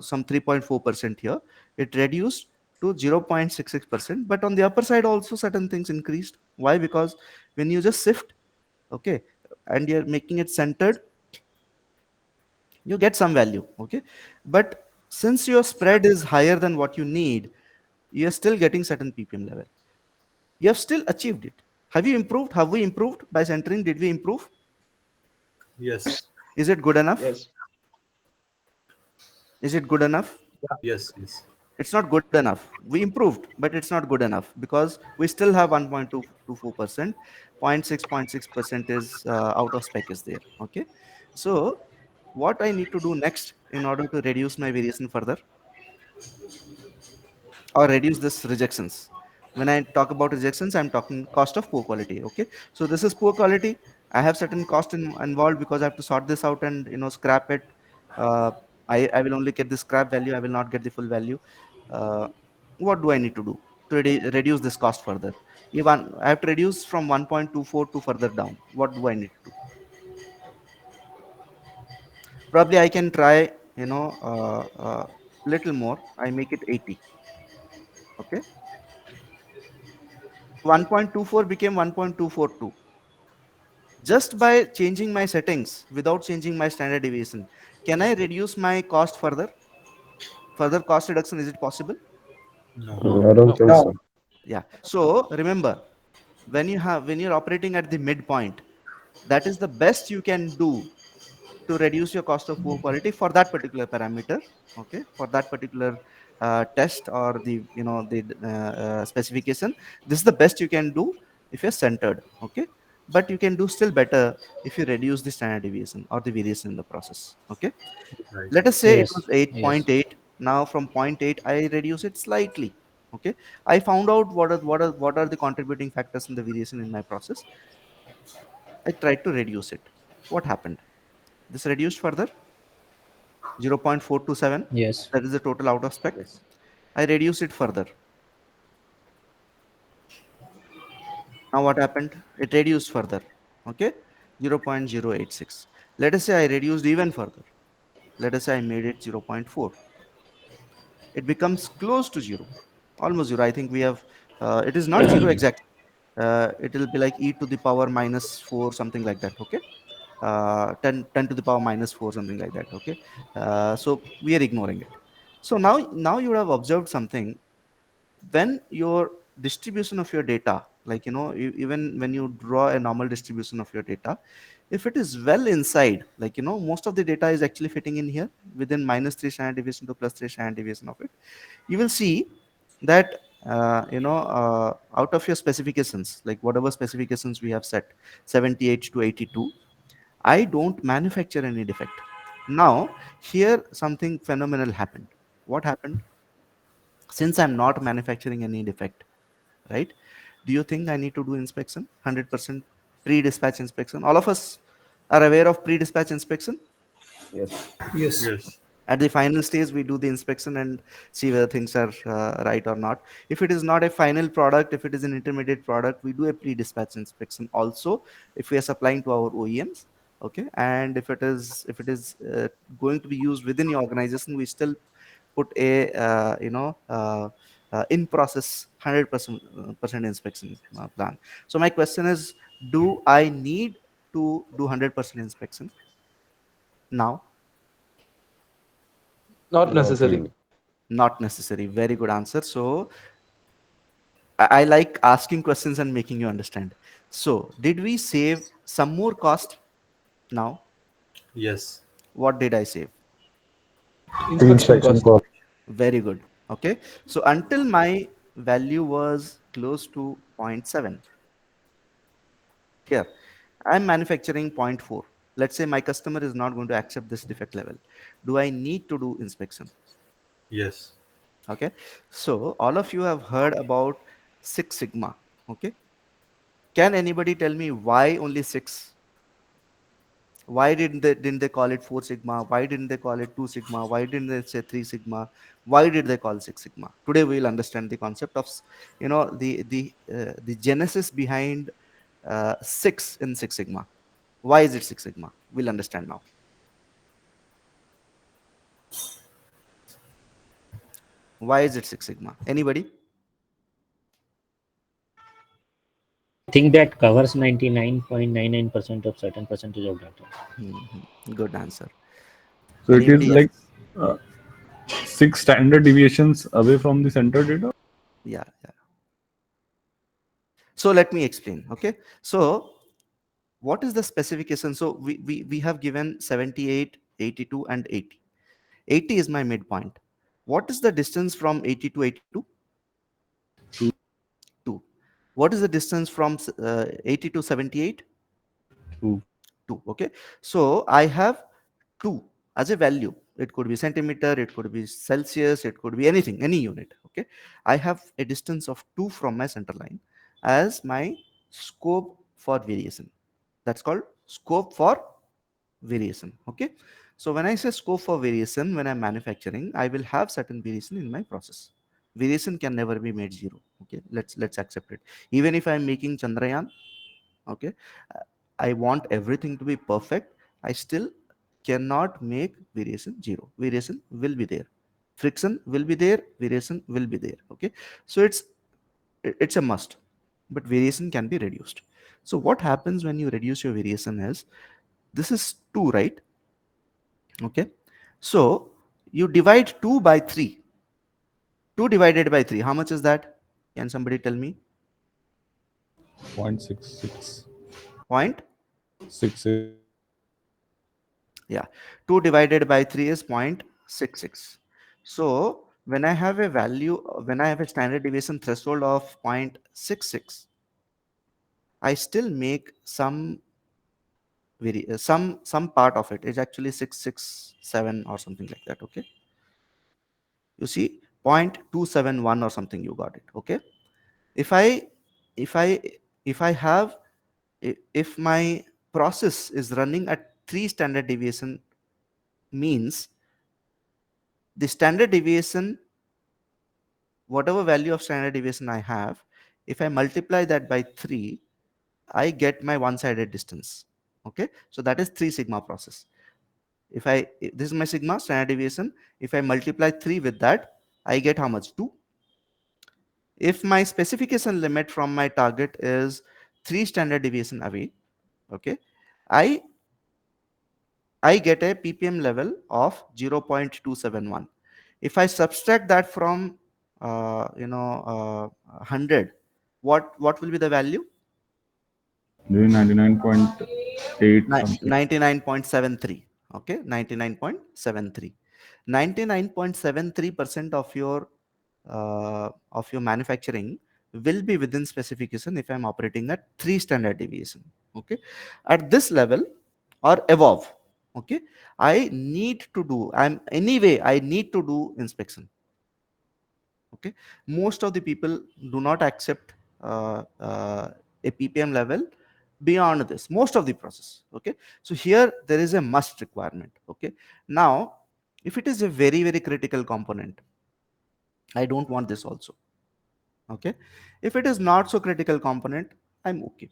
some 3.4% here. It reduced to 0.66%, but on the upper side also certain things increased. Why? Because when you just shift, okay, and you're making it centered, you get some value. Okay, but since your spread is higher than what you need, you're still getting certain ppm level. You have still achieved it. Have we improved by centering? Did we improve? Yes. Is it good enough? Yes. Is it good enough? Yes. Yes. It's not good enough. We improved, but it's not good enough, because we still have 1.224%. 0.6% is out of spec is there. Okay, so what I need to do next in order to reduce my variation further, or reduce this rejections? When I talk about rejections, I'm talking cost of poor quality. Okay, so this is poor quality. I have certain cost involved, because I have to sort this out and scrap it. uh, I will only get the scrap value, I will not get the full value. uh, what do I need to do to reduce this cost further? I have to reduce from 1.24 to further down. What do I need to do? Probably I can try, little more. I make it 80. Okay. 1.24 became 1.242. Just by changing my settings without changing my standard deviation, can I reduce my cost further? Further cost reduction, is it possible? No. I don't No. think so. Yeah. So remember, when you're operating at the midpoint, that is the best you can do to reduce your cost of poor quality for that particular parameter. Okay, for that particular test or the the specification. This is the best you can do if you're centered. Okay, but you can do still better if you reduce the standard deviation or the variation in the process. Okay, Right. let us say it Yes. was Yes. 8.8. Now from zero point 0.8 I reduce it slightly. Okay, I found out what are the contributing factors in the variation in my process. I tried to reduce it. What happened? This reduced further 0.427. Yes. That is the total out of spec. Yes. I reduce it further. Now what happened? It reduced further. Okay, 0.086. Let us say I reduced even further. Let us say I made it 0.4. It becomes close to zero, almost zero. I think we have. It is not zero exactly. It will be like e to the power minus 4, something like that. Okay, 10 to the power minus 4, something like that. Okay, so we are ignoring it. So now you would have observed something. When your distribution of your data, like even when you draw a normal distribution of your data, if it is well inside, like most of the data is actually fitting in here within -3 standard deviation to +3 standard deviation of it, you will see that out of your specifications, like whatever specifications we have set, 78 to 82, I don't manufacture any defect. Now here something phenomenal happened. What happened? Since I'm not manufacturing any defect, right? Do you think I need to do inspection? 100% pre-dispatch inspection. All of us are aware of pre-dispatch inspection. Yes. Yes. Yes. At the final stage, we do the inspection and see whether things are right or not. If it is not a final product, if it is an intermediate product, we do a pre-dispatch inspection also if we are supplying to our OEMs. Okay, and if it is going to be used within your organization, we still put a in process 100% percent inspection plan. So my question is, do I need to do 100% inspection now? Not Not necessary. really. Not necessary. Very good answer. So I like asking questions and making you understand. So did we save some more cost now? Yes. What did I save? Inspection Pre-inspection cost. cost. Very good. Okay, so until my value was close to zero point 0.7, here I'm manufacturing zero point 0.4. Let's say my customer is not going to accept this defect level. Do I need to do inspection? Yes. Okay, so all of you have heard about Six Sigma. Okay, can anybody tell me why only six? Why didn't they call it 4 sigma? Why didn't they call it 2 sigma? Why didn't they say 3 sigma? Why did they call 6 sigma? Today we will understand the concept of the genesis behind 6 in 6 sigma. Why is it 6 sigma? We'll understand now. Why is it 6 sigma? Anybody? I think that covers 99.99% of certain percentage of data. Good answer. So it is Anybody like else? uh, 6 standard deviations away from the center data. Yeah, yeah. So let me explain. Okay, so what is the specification? So we have given 78, 82, and 80. 80 is my midpoint. What is the distance from 80 to 82? 2. What is the distance from 80 to 78? 2. 2. Okay, so I have 2 as a value. It could be centimeter, it could be Celsius, it could be anything, any unit. Okay, I have a distance of 2 from my center line as my scope for variation. That's called scope for variation. Okay, so when I say scope for variation, when I'm manufacturing, I will have certain variation in my process. variation can never be made zero. Okay, let's accept it. Even if I'm making Chandrayaan, okay, uh, I want everything to be perfect, I still cannot make variation zero. Variation will be there, friction will be there, variation will be there. Okay, so it's a must, but variation can be reduced. So what happens when you reduce your variation is, this is 2, right? Okay, so you divide 2 by 3. 2 divided by 3, how much is that? Can somebody tell me? 0.66. Point. 66. Yeah, 2 divided by 3 is 0.66. So when I have a value, when I have a standard deviation threshold of 0.66, I still make some some part of it is actually 667 or something like that. Okay, you see 0.271 or something, you got it. Okay, if I if I if I have if my process is running at 3 standard deviation, means the standard deviation, whatever value of standard deviation I have, if I multiply that by 3, I get my one-sided distance. Okay, so that is 3 sigma process. This is my sigma standard deviation. If I multiply 3 with that, I get how much? 2. If my specification limit from my target is 3 standard deviation away, okay, I I get a ppm level of 0.271. If I subtract that from 100, what will be the value? 99.8 something. 99.73. Okay, 99.73. 99.73% of your manufacturing will be within specification if I'm operating at 3 standard deviation. Okay, at this level or above, okay, I need to do, I need to do inspection. Okay, most of the people do not accept a ppm level beyond this, most of the process. Okay, so here there is a must requirement. Okay, now if it is a very very critical component, I don't want this also. Okay, if it is not so critical component, I'm okay.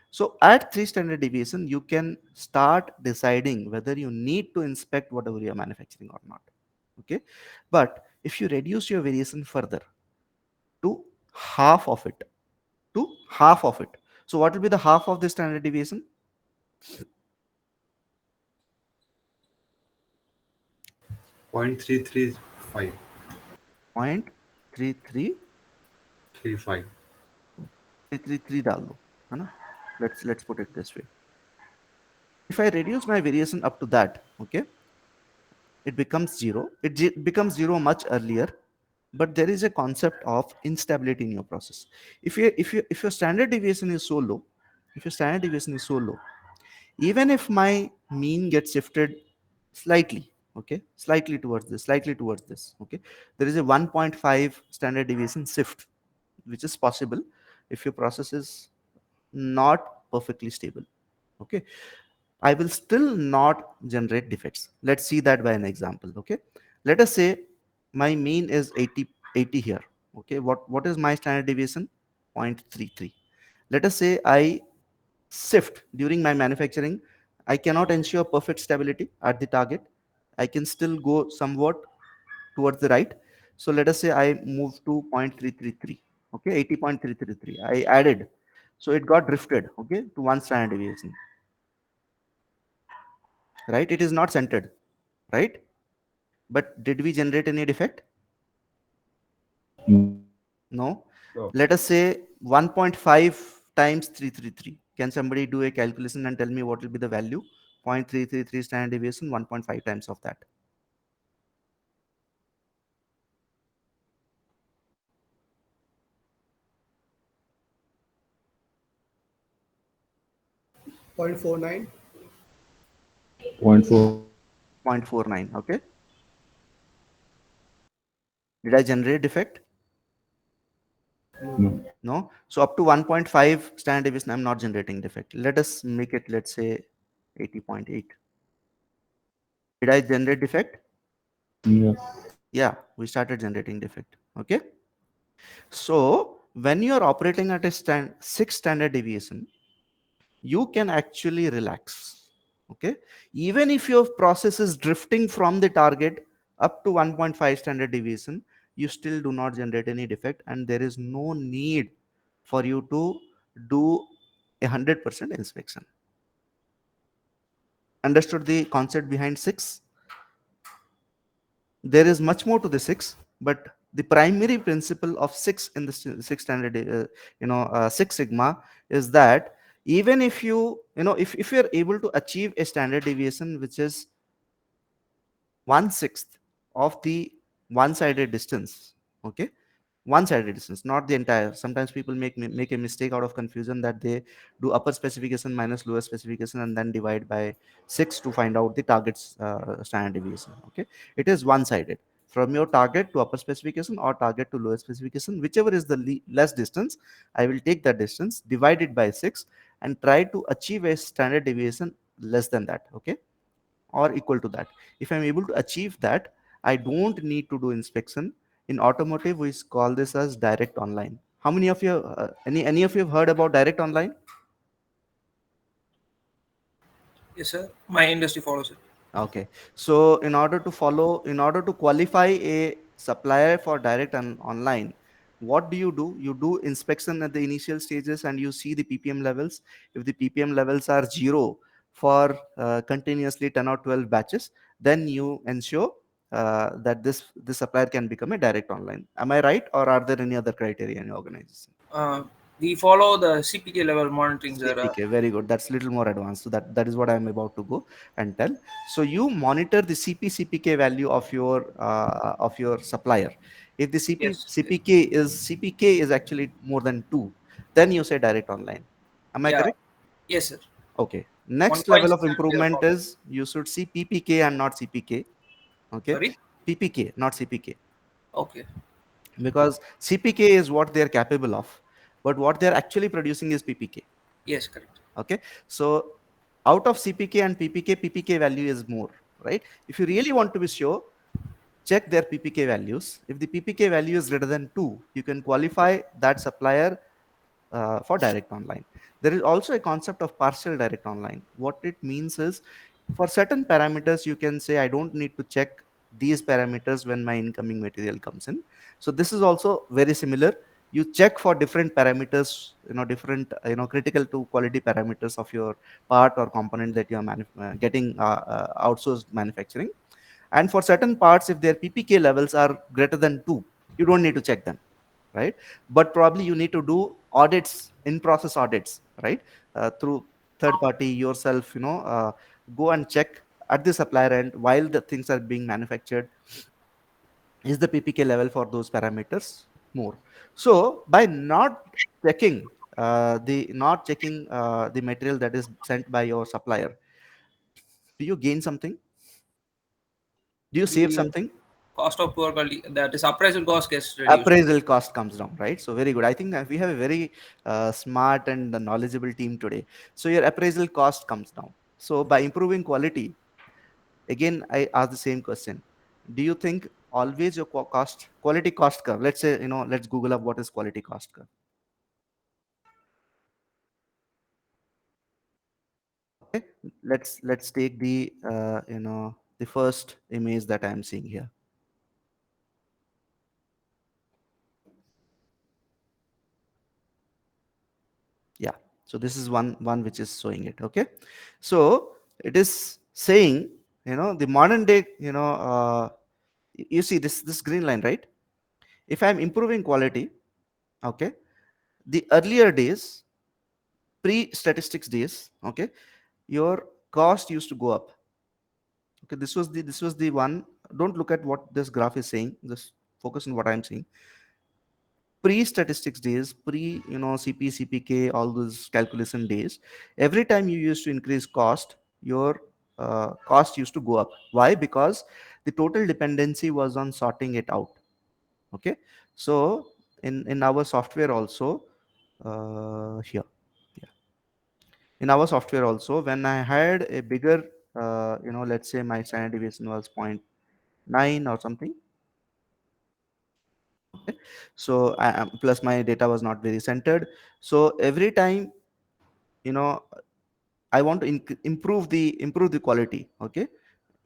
So at 3 standard deviation, you can start deciding whether you need to inspect whatever you are manufacturing or not. Okay, but if you reduce your variation further to half of it, to half of it, so what will be the half of the standard deviation? 0.335. 0.33 35. 333 डाल दो, है ना? Let's put it this way. If I reduce my variation up to that, okay, it becomes zero. It becomes zero much earlier, but there is a concept of instability in your process. If your standard deviation is so low, if your standard deviation is so low, even if my mean gets shifted slightly, okay, slightly towards this, okay, there is a 1.5 standard deviation shift, which is possible if your process is not perfectly stable. Okay, I will still not generate defects. Let's see that by an example. Okay, let us say my mean is 80 here. Okay, what is my standard deviation? 0.33. Let us say I shift during my manufacturing. I cannot ensure perfect stability at the target. I can still go somewhat towards the right. So let us say I move to 0.333. Okay, 80.333. I added. So it got drifted, okay, to 1 standard deviation. Right? It is not centered, right? But did we generate any defect? No. No. Let us say 1.5 times 333. Can somebody do a calculation and tell me what will be the value? 0.333 standard deviation, 1.5 times of that. 0.49. 0.4. 0.49. Okay. Did I generate defect? No. No. So up to 1.5 standard deviation, I'm not generating defect. Let us make it, let's say 80.8. Did I generate defect? Yes. Yeah, we started generating defect. Okay. So when you are operating at a 6 standard deviation, you can actually relax. Okay, even if your process is drifting from the target up to 1.5 standard deviation, you still do not generate any defect, and there is no need for you to do 100% inspection. Understood the concept behind 6? There is much more to the 6, but the primary principle of 6 in the 6 standard 6 sigma is that even if if you are able to achieve a standard deviation which is 1/6 of the one-sided distance, okay, one-sided distance, not the entire. Sometimes people make a mistake out of confusion that they do upper specification minus lower specification and then divide by 6 to find out the target's standard deviation. Okay, it is one-sided from your target to upper specification or target to lower specification, whichever is the less distance. I will take that distance, divide it by 6, and try to achieve a standard deviation less than that. Okay, or equal to that. If I'm able to achieve that, I don't need to do inspection. In automotive, we call this as direct online. How many of you, any of you have heard about direct online? Yes, sir. My industry follows it. Okay, so in order to qualify a supplier for direct and online, what do? You do inspection at the initial stages and you see the ppm levels. If the ppm levels are 0 for continuously 10 or 12 batches, then you ensure that this supplier can become a direct online. Am I right, or are there any other criteria in your organization? Uh, we follow the CPK level monitoring, sir. CPK, very good. That's a little more advanced. So that is what I'm about to go and tell. So you monitor the CPK value of your supplier. If the Yes. CPK is actually more than 2, then you say direct online. Am I Yeah. correct? Yes, sir. Okay. Next level of 1.6 we are improvement following. is you should see PPK and not CPK. Okay. Sorry. PPK, not CPK, Okay. because CPK is what they are capable of, but what they are actually producing is PPK. Yes, correct. Okay, so out of CPK and PPK value is more, right? If you really want to be sure, check their PPK values. If the PPK value is greater than 2, you can qualify that supplier for direct online. There is also a concept of partial direct online. What it means is, for certain parameters, you can say, I don't need to check these parameters when my incoming material comes in. So this is also very similar. You check for different parameters, different, critical to quality parameters of your part or component that you are getting outsourced manufacturing. And for certain parts, if their PPK levels are greater than 2, you don't need to check them, right? But probably you need to do audits, in process audits, right? Through third party, yourself, go and check at the supplier end while the things are being manufactured, is the PPK level for those parameters more. So by not checking the material that is sent by your supplier, do you gain something? Do you save The something? cost of poor quality, that is appraisal cost, gets reduced. Appraisal cost comes down, right? So very good. I think that we have a very smart and knowledgeable team today. So your appraisal cost comes down. So by improving quality, again I ask the same question: do you think always your quality cost curve, let's say, let's google up what is quality cost curve. Okay, let's take the the first image that I am seeing here. Yeah, so this is one which is showing it. Okay, so it is saying, the modern day, you see this green line, right? If I'm improving quality, okay, the earlier days, pre statistics days, okay, your cost used to go up. Okay, this was the one. Don't look at what this graph is saying, just focus on what I'm saying. Pre-statistics days, CPK, all those calculation days, every time you used to increase cost, your cost used to go up. Why? Because the total dependency was on sorting it out. Okay, so in our software also, here, yeah, in our software also, when I had a bigger, let's say my standard deviation was 0.9 or something. Okay, so plus my data was not very centered. So every time, you know, I want to improve the quality. Okay,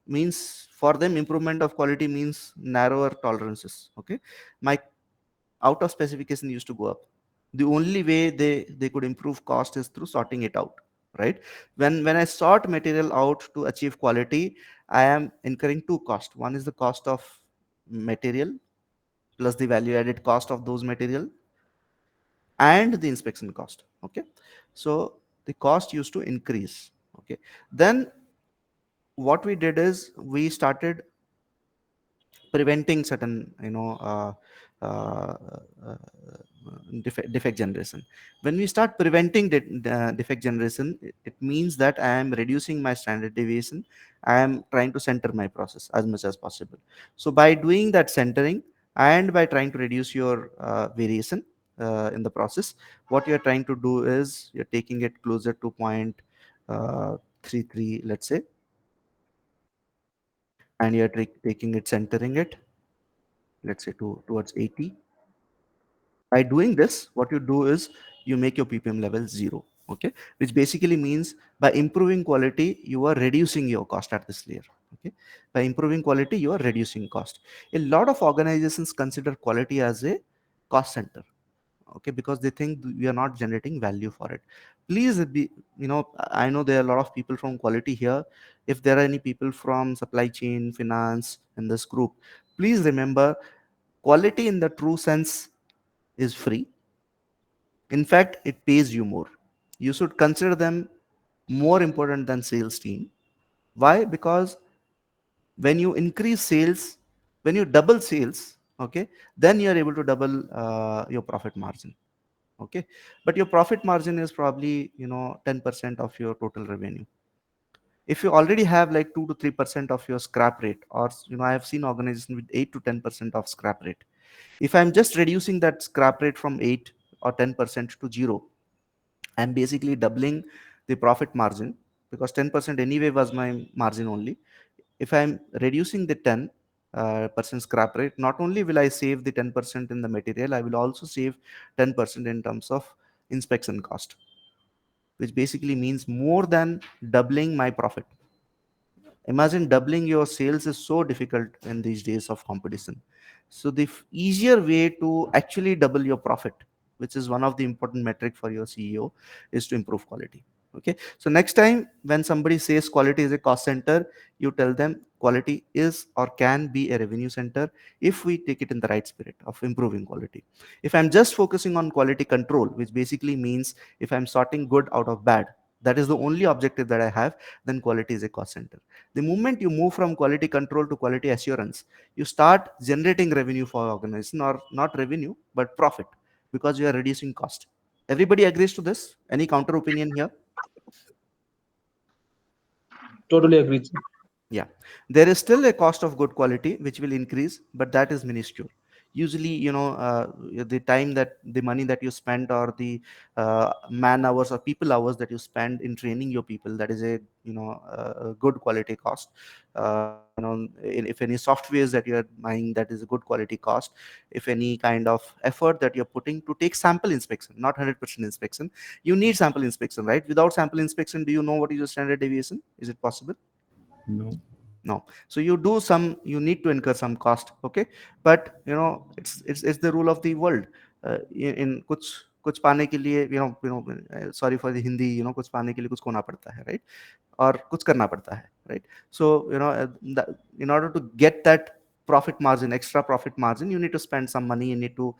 means for them improvement of quality means narrower tolerances. Okay, my out of specification used to go up. The only way they could improve cost is through sorting it out, right? When I sort material out to achieve quality, I am incurring two costs. One is the cost of material plus the value added cost of those material and the inspection cost. Okay, so the cost used to increase. Okay, then what we did is we started preventing certain, uh, uh, defect generation. When we start preventing defect generation, it means that I am reducing my standard deviation. I am trying to center my process as much as possible. So by doing that centering and by trying to reduce your variation in the process, what you're trying to do is you're taking it closer to point 33, let's say, and you're taking it, centering it, let's say, towards 80. By doing this, what you do is you make your ppm level 0. Okay, which basically means by improving quality you are reducing your cost at this layer. Okay, by improving quality you are reducing cost. A lot of organizations consider quality as a cost center. Okay, because they think we are not generating value for it. Please be, I know there are a lot of people from quality here. If there are any people from supply chain, finance in this group, please remember, quality in the true sense is free. In fact, it pays you more. You should consider them more important than sales team. Why? Because when you increase sales, when you double sales, okay, then you are able to double your profit margin. Okay, but your profit margin is probably 10% of your total revenue. If you already have like 2 to 3% of your scrap rate, or I have seen organizations with 8 to 10% of scrap rate. If I'm just reducing that scrap rate from 8 or 10% to 0, I'm basically doubling the profit margin, because 10% anyway was my margin only. If I'm reducing the 10 percent scrap rate, not only will I save the 10% in the material, I will also save 10% in terms of inspection cost, which basically means more than doubling my profit. Imagine doubling your sales is so difficult in these days of competition. So the easier way to actually double your profit, which is one of the important metric for your CEO, is to improve quality. Okay, so next time when somebody says quality is a cost center, you tell them quality is or can be a revenue center if we take it in the right spirit of improving quality. If I'm just focusing on quality control, which basically means if I'm sorting good out of bad, that is the only objective that I have, then quality is a cost center. The moment you move from quality control to quality assurance, you start generating revenue for organization, or not revenue but profit, because you are reducing cost. Everybody agrees to this? Any counter opinion here? Totally agreed, sir. Yeah, there is still a cost of good quality which will increase, but that is minuscule. Usually, the time, that the money that you spend, or the man hours or people hours that you spend in training your people, that is a a good quality cost. If any softwares that you are buying, that is a good quality cost. If any kind of effort that you're putting to take sample inspection, not 100% inspection, you need sample inspection, right? Without sample inspection, do you know what is your standard deviation? Is it possible? No. No. So you need to incur some cost. Okay, but it's the rule of the world. In कुछ पाने के लिए, sorry for the Hindi, कुछ पाने के लिए कुछ खोना पड़ता है, right? और कुछ करना पड़ता है, right? So in order to get that profit margin, extra profit margin, you need to spend some money, you need to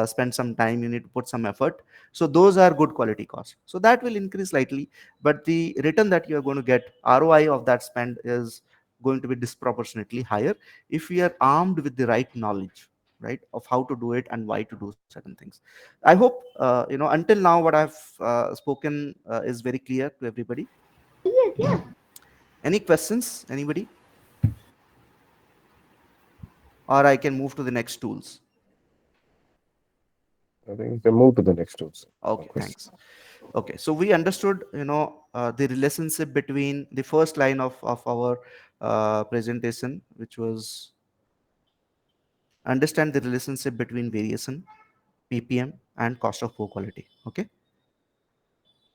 spend some time, you need to put some effort. So those are good quality costs, so that will increase slightly, but the return that you are going to get, ROI of that spend, is going to be disproportionately higher if we are armed with the right knowledge, right, of how to do it and why to do certain things. I hope until now what I've spoken is very clear to everybody. Any questions, anybody? Or I can move to the next tools. I think we can move to the next tool, sir. No Okay, question. thanks. Okay, so we understood, the relationship between the first line of our presentation, which was understand the relationship between variation, ppm, and cost of poor quality. Okay.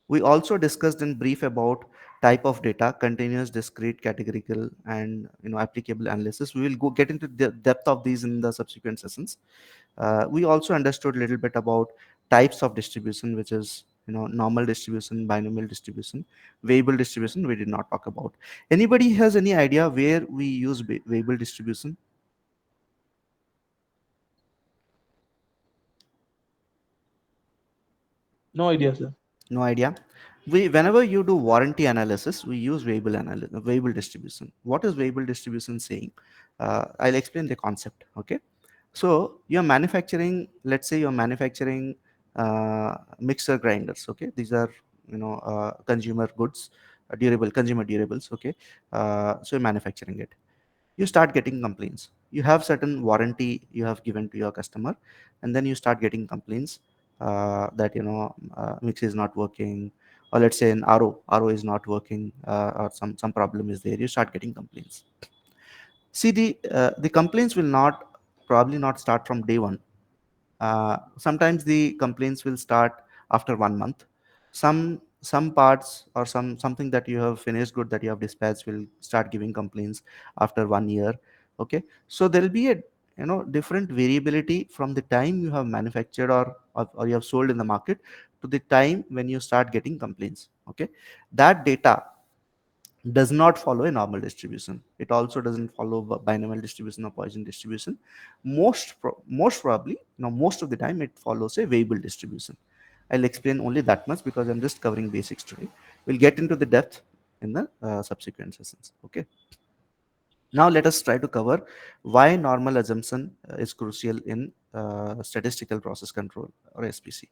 We also discussed in brief about type of data, continuous, discrete, categorical, and applicable analysis. We will go get into the depth of these in the subsequent sessions. We also understood a little bit about types of distribution, which is normal distribution, binomial distribution, Weibull distribution. We did not talk about. Anybody has any idea where we use Weibull distribution? No idea, sir. No idea. Whenever you do warranty analysis, we use Weibull distribution. What is Weibull distribution saying? I'll explain the concept. Okay. So you're manufacturing, let's say you're manufacturing mixer grinders. Okay, these are consumer goods, durable consumer durables. Okay, so you're manufacturing it. You start getting complaints. You have certain warranty you have given to your customer, and then you start getting complaints that mix is not working, or let's say an RO is not working, or some problem is there. You start getting complaints. See, the complaints will not probably not start from day one. Sometimes the complaints will start after 1 month. Some parts or something that you have finished good that you have dispatched will start giving complaints after 1 year. Okay, so there will be a different variability from the time you have manufactured or you have sold in the market to the time when you start getting complaints. Okay, that data does not follow a normal distribution. It also doesn't follow binomial distribution or Poisson distribution. Most probably, most of the time it follows a Weibull distribution. I'll explain only that much because I'm just covering basics today. We'll get into the depth in the subsequent sessions. Okay. Now let us try to cover why normal assumption is crucial in statistical process control or SPC.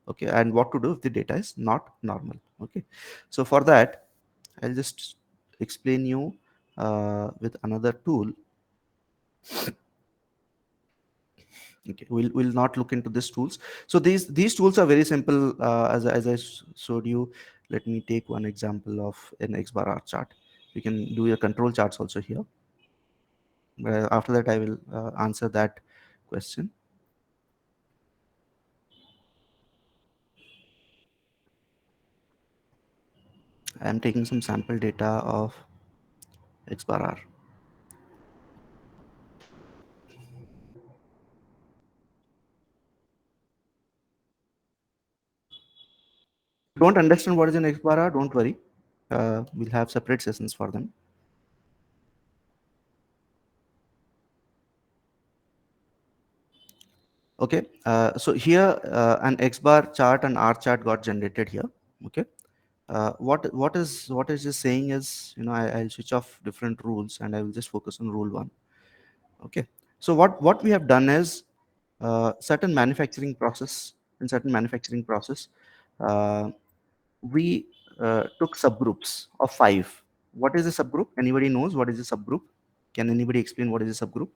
Okay, and what to do if the data is not normal. Okay, so for that I'll just explain you with another tool. Okay, we'll not look into these tools. So these tools are very simple. As I showed you, let me take one example of an Xbar-R chart. You can do your control charts also here. After that, I will answer that question. I am taking some sample data of Xbar-R. Don't understand what is an Xbar-R? Don't worry. We'll have separate sessions for them. Okay, so here an X bar chart and R chart got generated here. Okay, what is just saying is I'll switch off different rules and I will just focus on rule one. Okay, so what we have done is certain manufacturing process in certain manufacturing process we took subgroups of 5. What is a subgroup? Anybody knows what is a subgroup? Can anybody explain what is a subgroup?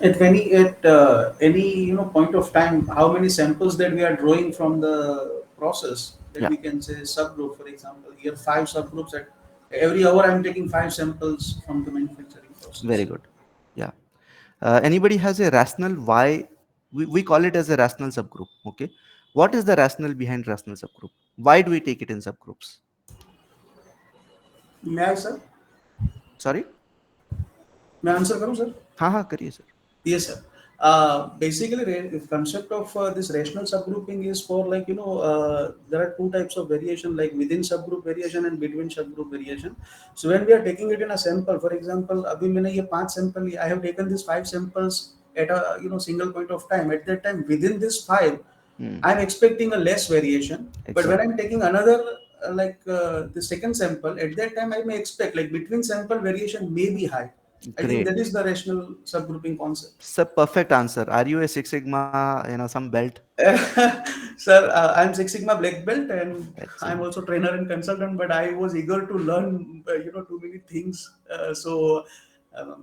At any point of time, how many samples that we are drawing from the process that Yeah. we can say subgroup. For example, here 5 subgroups. At every hour I'm taking 5 samples from the manufacturing process. Very good. Yeah. Anybody has a rationale why we call it as a rational subgroup? Okay, what is the rationale behind rational subgroup? Why do we take it in subgroups? May I, sir? Sorry. May I answer, Karu, sir? हाँ करिए sir. Yes, sir. Basically, the concept of this rational subgrouping is for there are 2 types of variation, like within subgroup variation and between subgroup variation. So when we are taking it in a sample, for example, अभी मैंने ये 5 sample, I have taken these 5 samples at a single point of time. At that time, within this 5, I'm expecting a less variation. Exactly. But when I'm taking another the second sample, at that time I may expect between sample variation may be high. I think that is the rational subgrouping concept. Sir, perfect answer. Are you a Six Sigma, some belt? Sir, I'm Six Sigma black belt and I'm also trainer and consultant, but I was eager to learn, too many things. So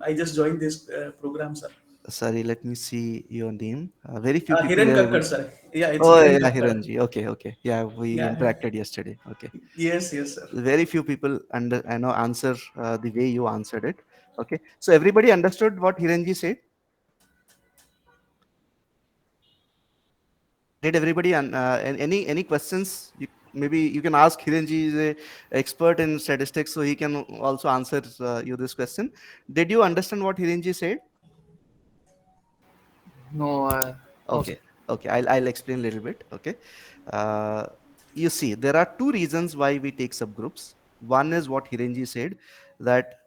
I just joined this program, sir. Sorry, let me see your name. Very few people. Hiren Kakkar, sir. Yeah, it's Hiren Kakkar. Hiranji. Okay. Yeah, we interacted yesterday. Okay. Yes, sir. Very few people answer the way you answered it. Okay. So everybody understood what Hiranji said? Did everybody any questions? Maybe you can ask Hirenji is a expert in statistics, so he can also answer you this question. Did you understand what Hirenji said? No, no, sir. Okay, okay, I'll explain a little bit. Okay, uh, you see, there are two reasons why we take subgroups. One is what Hirenji said, that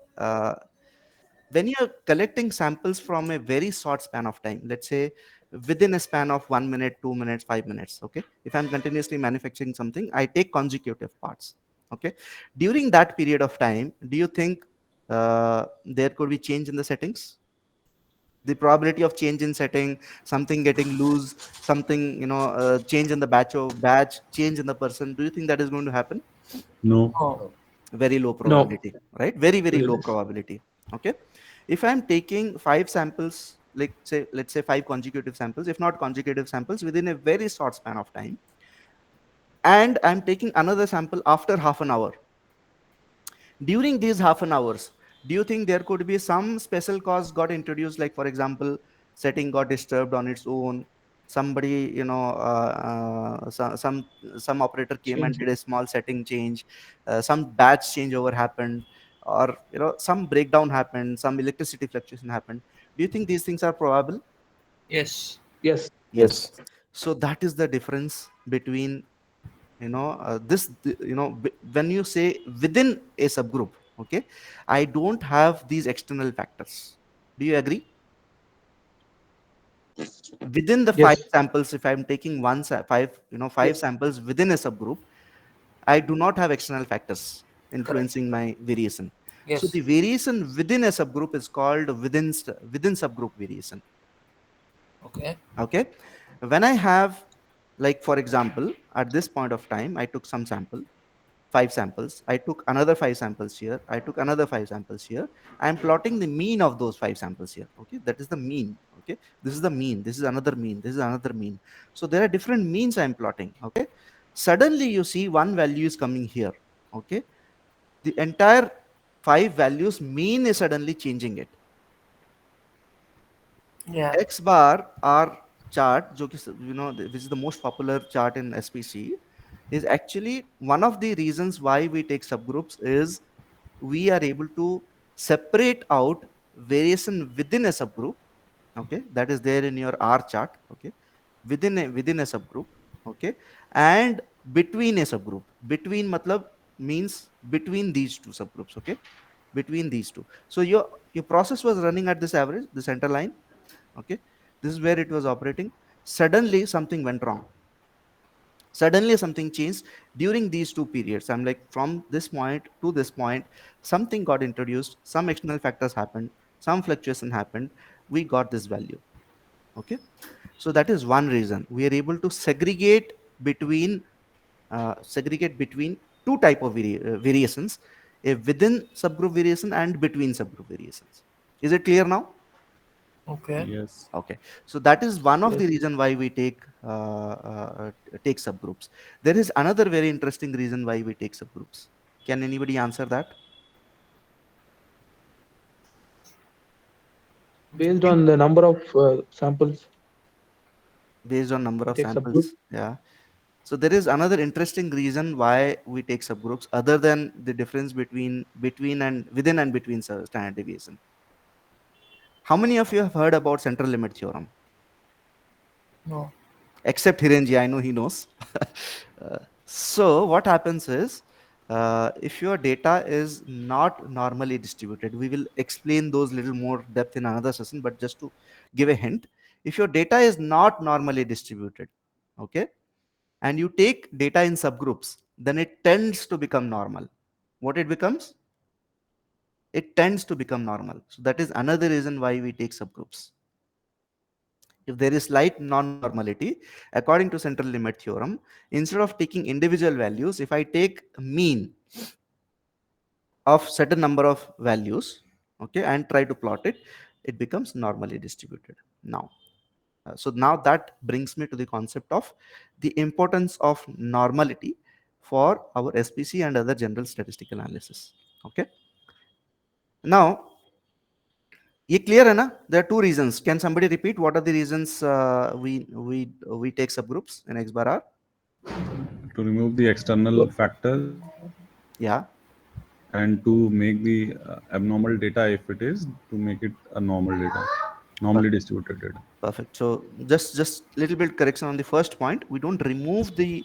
when you're collecting samples from a very short span of time, let's say within a span of 1 minute, 2 minutes, 5 minutes. Okay, if I'm continuously manufacturing something, I take consecutive parts. Okay, during that period of time, do you think there could be change in the settings? The probability of change in setting, something getting loose, something, change in the batch, change in the person, do you think that is going to happen? No. No. Very low No. probability, right? Very, very Very low less. probability. Okay, if I'm taking five samples, like say, let's say five consecutive samples, if not consecutive samples, within a very short span of time, and I'm taking another sample after half an hour, during these half an hours, do you think there could be some special cause got introduced, like for example, setting got disturbed on its own, somebody, some operator came and Change did it. a small setting change, some batch changeover happened, or some breakdown happened, some electricity fluctuation happened? Do you think these things are probable? Yes. Yes. Yes. So that is the difference between, when you say within a subgroup. Okay, I don't have these external factors. Do you agree? Within the five Yes. samples, if I'm taking five Yes. samples within a subgroup, I do not have external factors Correct. influencing my variation. So Yes. the variation within a subgroup is called within subgroup variation. Okay. Okay, when I have, like for example, at this point of time, I took some sample, five samples, I took another five samples here, I took another five samples here, I'm plotting the mean of those five samples here. Okay, that is the mean. Okay, this is the mean, this is another mean, this is another mean. So there are different means I'm plotting. Okay, suddenly you see one value is coming here. Okay, the entire five values mean is suddenly changing it. Yeah. X bar R chart, जो कि which is the most popular chart in SPC, is actually one of the reasons why we take subgroups. Is we are able to separate out variation within a subgroup. Okay, that is there in your R chart. Okay, within a subgroup. Okay, and between a subgroup. Between matlab means between these two subgroups. Okay, between these two. So your process was running at this average, the center line. Okay, this is where it was operating. Suddenly something went wrong, suddenly something changed during these two periods. I'm like, from this point to this point, something got introduced, some external factors happened, some fluctuation happened, we got this value. Okay, so that is one reason we are able to between segregate between two type of variations, a within subgroup variation and between subgroup variations. Is it clear now? Okay. Yes. Okay, so that is one of the Yes. reason why we take subgroups. There is another very interesting reason why we take subgroups. Can anybody answer that? Based on the number of samples, Based on number we of take subgroup. samples, yeah. So there is another interesting reason why we take subgroups other than the difference between and within and between standard deviation. How many of you have heard about central limit theorem? No. Except Hirenji, I know he knows. So what happens is, if your data is not normally distributed, we will explain those little more depth in another session, but just to give a hint, if your data is not normally distributed, okay, and you take data in subgroups, then it tends to become normal. What it becomes? It tends to become normal. So that is another reason why we take subgroups. If there is slight non-normality, according to central limit theorem, instead of taking individual values, if I take mean of certain number of values, okay, and try to plot it, it becomes normally distributed. Now, so now that brings me to the concept of the importance of normality for our SPC and other general statistical analysis. Okay. Now, ये clear है ना? There are two reasons. Can somebody repeat what are the reasons we take subgroups in X bar R? To remove the external factors Yeah, and to make the abnormal data, if it is, to make it a normal data, normally perfect. distributed data. Perfect. So just little bit correction on the first point. We don't remove the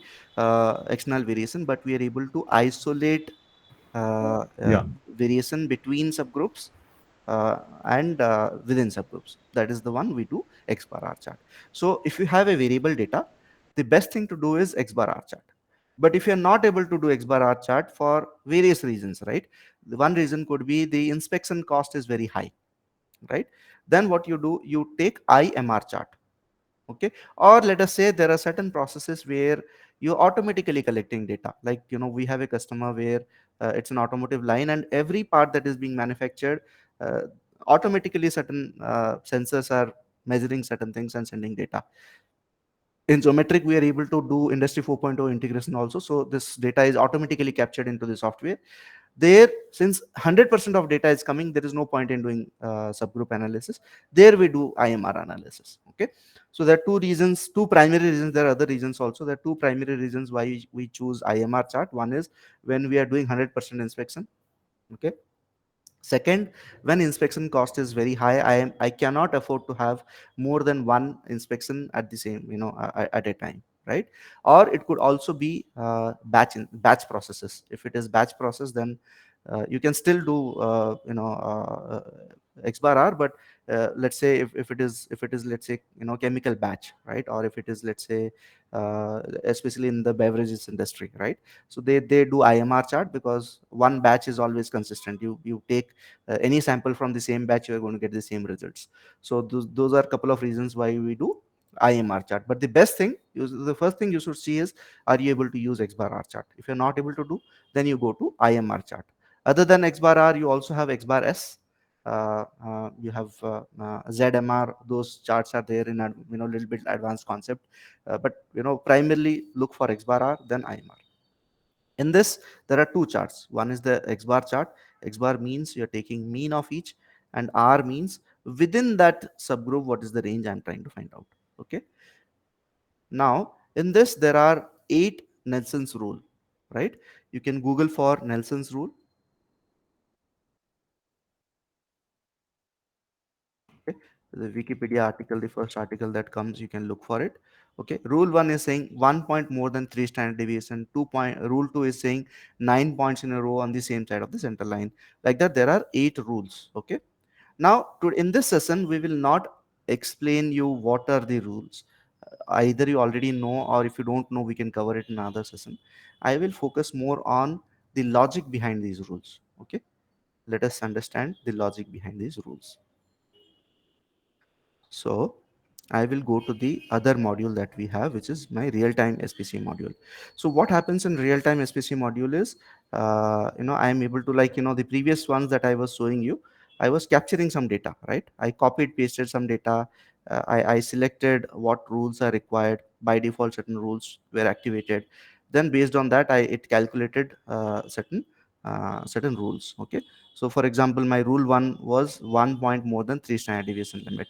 external variation, but we are able to isolate Yeah. variation between subgroups and within subgroups. That is the one we do X bar R chart. So if you have a variable data, the best thing to do is X bar R chart. But if you're not able to do X bar R chart for various reasons, right? The one reason could be the inspection cost is very high, right? Then what you do, you take I-MR chart. Okay, or let us say there are certain processes where you're automatically collecting data, like we have a customer where it's an automotive line, and every part that is being manufactured, uh, automatically certain sensors are measuring certain things and sending data. In geometric, we are able to do industry 4.0 integration also, so this data is automatically captured into the software. There, since 100% of data is coming, there is no point in doing subgroup analysis. There we do I-MR analysis. Okay, so there are two reasons, two primary reasons. There are other reasons also. There are two primary reasons why we choose I-MR chart. One is when we are doing 100% inspection. Okay, second, when inspection cost is very high, I cannot afford to have more than one inspection at the same, at a time, right? Or it could also be batch processes. If it is batch process, then you can still do X bar R, but let's say if it is let's say chemical batch, right? Or if it is, let's say, especially in the beverages industry, right? So they do I-MR chart, because one batch is always consistent. You take any sample from the same batch, you are going to get the same results. So those are a couple of reasons why we do I-MR chart. But the best thing, the first thing you should see is, are you able to use X bar R chart? If you're not able to do, then you go to I-MR chart. Other than X bar R, you also have X bar S. You have ZMR. Those charts are there in a little bit advanced concept, but primarily look for X bar R, then I-MR. In this, there are two charts. One is the X bar chart. X bar means you're taking mean of each, and R means within that subgroup, what is the range I'm trying to find out. Okay. Now, in this, there are 8 Nelson's rule, right? You can Google for Nelson's rule. Okay. The Wikipedia article, the first article that comes, you can look for it. Okay, rule 1 is saying 1 point more than 3 standard deviation. Rule 2 is saying 9 points in a row on the same side of the center line. Like that, there are 8 rules. Okay, now in this session, we will not explain you what are the rules. Either you already know, or if you don't know, we can cover it in another session. I will focus more on the logic behind these rules. Okay, let us understand the logic behind these rules. So I will go to the other module that we have, which is my real-time SPC module. So what happens in real-time SPC module is, I am able to, like, the previous ones that I was showing you, I was capturing some data, right? I copied, pasted some data. I selected what rules are required. By default, certain rules were activated. Then based on that, it calculated certain rules. Okay. So for example, my rule 1 was 1 point more than 3 standard deviation limit.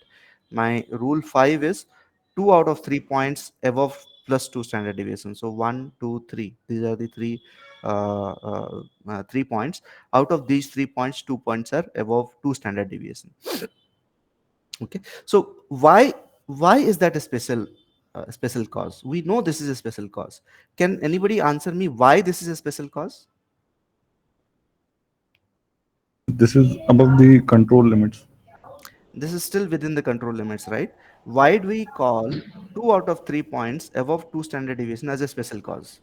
My rule 5 is 2 out of 3 points above plus 2 standard deviation. So 1, 2, 3. These are the 3 points. Out of these 3 points, 2 points are above 2 standard deviation. Okay. So why is that a special cause? We know this is a special cause. Can anybody answer me why this is a special cause? This is above the control limits. This is still within the control limits, right? Why do we call 2 out of 3 points above 2 standard deviation as a special cause?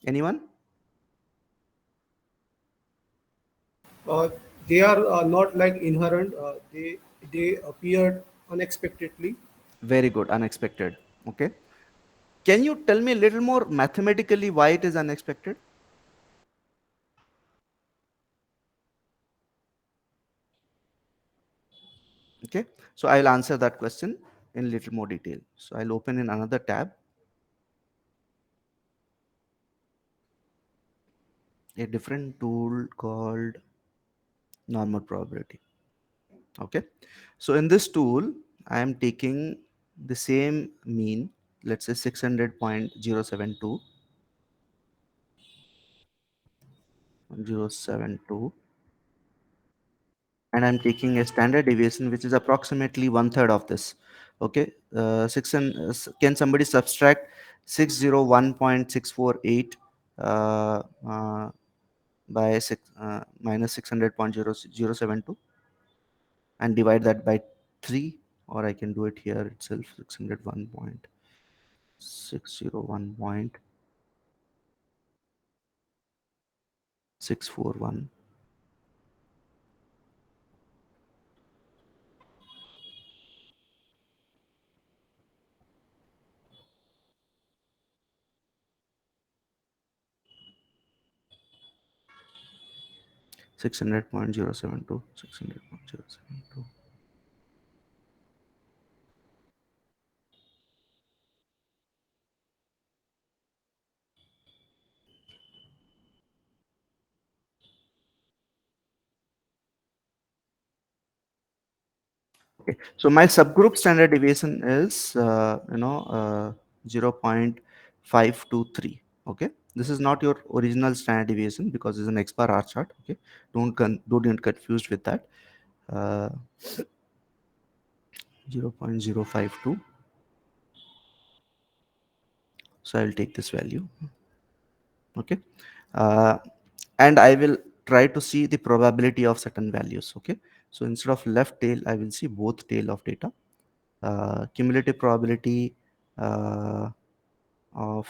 Anyone? Uh, they are not like inherent. They appeared unexpectedly. Very good. Unexpected. Okay. Can you tell me a little more mathematically why it is unexpected? Okay. So I will answer that question in little more detail. So I'll open in another tab. a different tool called normal probability. Okay, so in this tool I am taking the same mean, let's say 600.072, and I'm taking a standard deviation which is approximately one third of this. Okay, can somebody subtract 601.648 by minus 600.0072 and divide that by 3, or I can do it here itself, 601.641. 600.072, 600.072. Okay, so my subgroup standard deviation is 0.523. Okay, this is not your original standard deviation because it's an X-bar-R chart. Okay, don't get confused with that. 0.052. So I'll take this value. Okay, uh, and I will try to see the probability of certain values. Okay, so instead of left tail I will see both tail of data. Cumulative probability of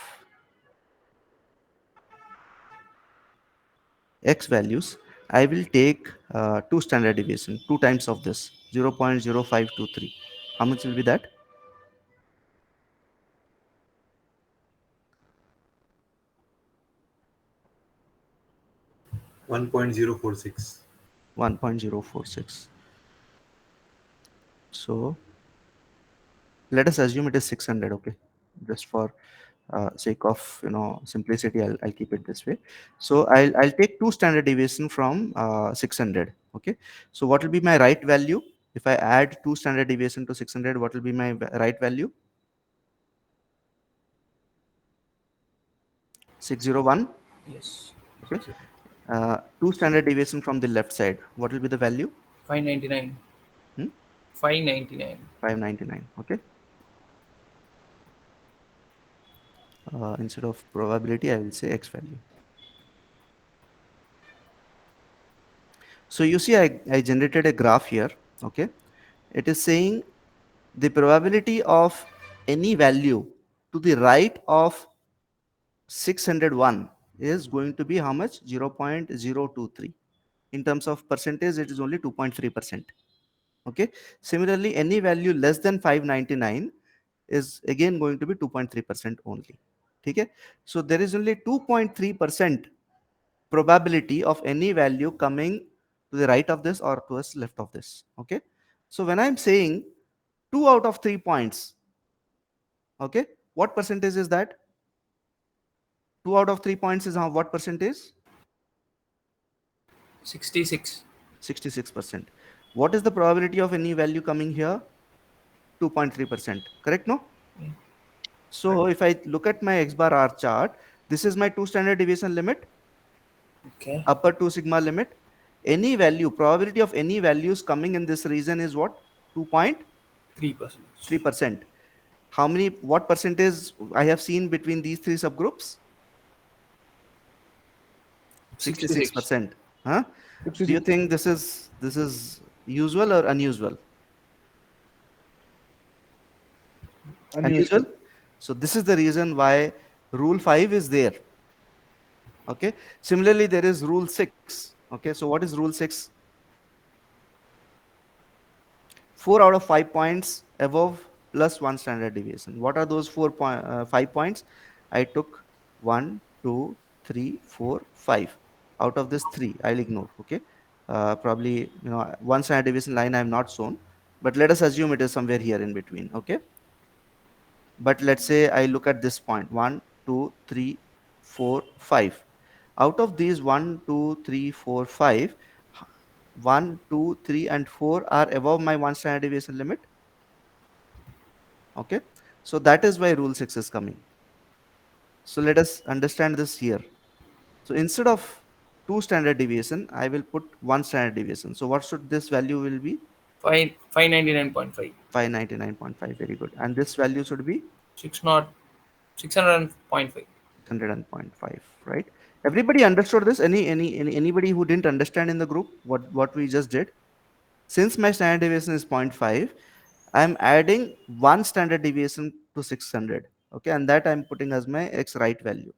x values, I will take two standard deviation, two times of this, 0.0523. How much will be that? 1.046. 1.046. So let us assume it is 600. Okay, just for sake of simplicity, I'll keep it this way. So I'll take two standard deviation from 600. Okay, so what will be my right value if I add two standard deviation to 600? What will be my right value? 601. Yes. Okay, two standard deviation from the left side, what will be the value? 599. Hmm? 599. 599. Okay, instead of probability I will say x value. So you see I generated a graph here. Okay, it is saying the probability of any value to the right of 601 is going to be how much? 0.023. In terms of percentage it is only 2.3%. Okay, similarly any value less than 599 is again going to be 2.3% only. Okay, so there is only 2.3% probability of any value coming to the right of this or towards left of this. Okay, so when I'm saying 2 out of 3 points, okay, what percentage is that? 2 out of 3 points is how, what percentage? 66. 66%. What is the probability of any value coming here? 2.3%. Correct, no? Yeah. So if I look at my X bar R chart, this is my two standard deviation limit, Okay. upper 2 sigma limit. Any value, probability of any values coming in this region is what? 2.3%. 3%. How many, what percentage I have seen between these three subgroups? 66%. Huh? Do you think this is usual or unusual? Unusual. So this is the reason why rule 5 is there. Okay, similarly there is rule 6. Okay, so what is rule 6? 4 out of 5 points above plus 1 standard deviation. What are those 5 points? I took 1, 2, 3, 4, 5. Out of this 3 I'll ignore. Okay, probably 1 standard deviation line I have not shown, but let us assume it is somewhere here in between. Okay, but let's say I look at this point, 1, 2, 3, 4, 5. Out of these 1, 2, 3, 4, 5, 1, 2, 3, and 4 are above my one standard deviation limit. Okay, so that is why rule 6 is coming. So let us understand this here. So instead of 2 standard deviation, I will put 1 standard deviation. So what should this value will be? 599.5. 599.5. Very good. And this value should be 600.5. 600.5, right? Everybody understood this? Anybody who didn't understand in the group what we just did? Since my standard deviation is 0.5, I am adding 1 standard deviation to 600. Okay, and that I am putting as my x right value.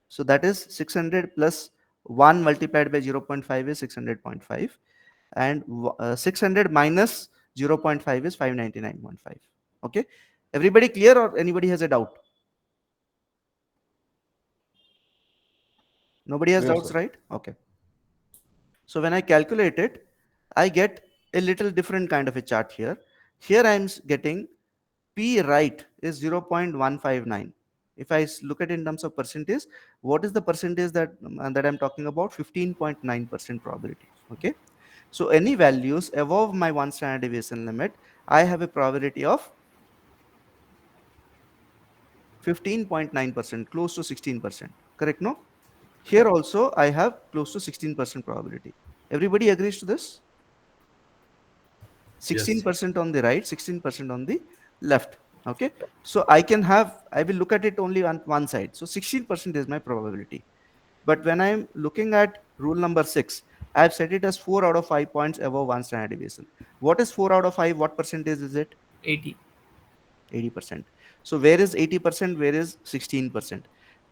So that is 600 plus 1 multiplied by 0.5 is 600.5, and 600 minus 0.5 is 599.5. Okay, everybody clear, or anybody has a doubt? Nobody has Yes, doubts, sir. right? Okay. So when I calculate it, I get a little different kind of a chart here. Here I am getting P right is 0.159. If I look at it in terms of percentage, what is the percentage that I'm talking about? 15.9% probability. Okay. So any values above my one standard deviation limit, I have a probability of 15.9%, close to 16%. Correct? No? Here also I have close to 16% probability. Everybody agrees to this? Yes. 16% on the right, 16% on the left. Okay, so I will look at it only on one side. So 16% is my probability. But when I'm looking at rule number 6, I've set it as 4 out of 5 points above one standard deviation. What is 4 out of 5? What percentage is it? 80. 80%. So where is 80%? Where is 16%?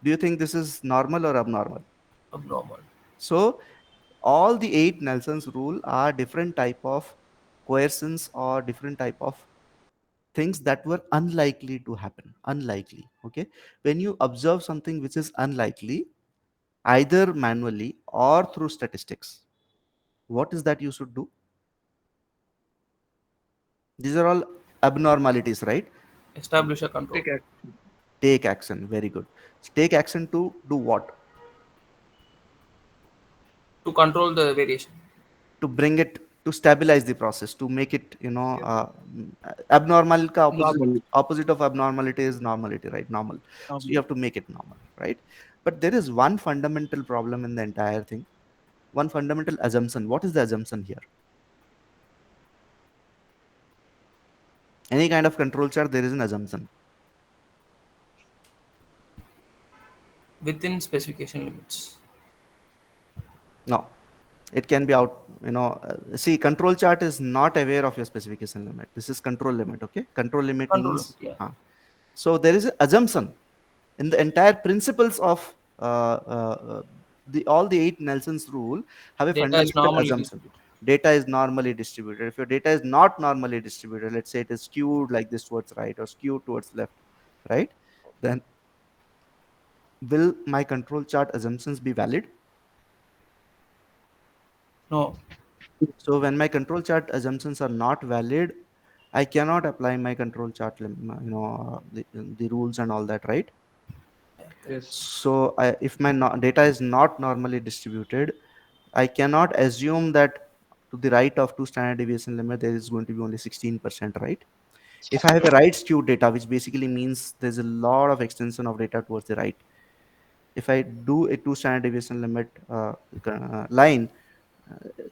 Do you think this is normal or abnormal? Abnormal. So all the 8 Nelson's rule are different type of coercions or different type of things that were unlikely to happen. Unlikely. Okay, when you observe something which is unlikely, either manually or through statistics, what is that you should do? These are all abnormalities, right? Establish a control. Take action. Take action. Very good. So take action to do what? To control the variation. To bring it, to stabilize the process, to make it, abnormal ka Normal. opposite of abnormality is normality, right? Normal. So you have to make it normal, right? But there is one fundamental problem in the entire thing, one fundamental assumption. What is the assumption here? Any kind of control chart, there is an assumption. Within specification limits. No, it can be out, see, control chart is not aware of your specification limit. This is control limit. Okay, control limit Control limit, means, yeah. so there is an assumption in the entire principles of the all the 8 Nelson's rule have a Data is fundamental normally assumption. distributed. Data is normally distributed. If your data is not normally distributed, let's say it is skewed like this towards right or skewed towards left, right, then will my control chart assumptions be valid? No. So when my control chart assumptions are not valid, I cannot apply my control chart, the rules and all that, right? Yes. So if my data is not normally distributed, I cannot assume that to the right of 2 standard deviation limit there is going to be only 16%, right? If I have a right skewed data, which basically means there's a lot of extension of data towards the right, if I do a 2 standard deviation limit line,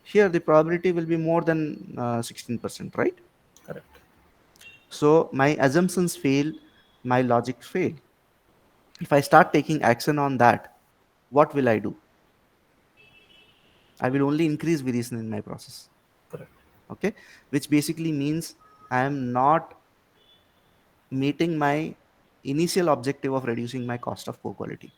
here the probability will be more than 16%, right? Correct. So my assumptions fail, my logic fail. If I start taking action on that, what will I do? I will only increase variation in my process. Correct. Okay, which basically means I am not meeting my initial objective of reducing my cost of poor quality,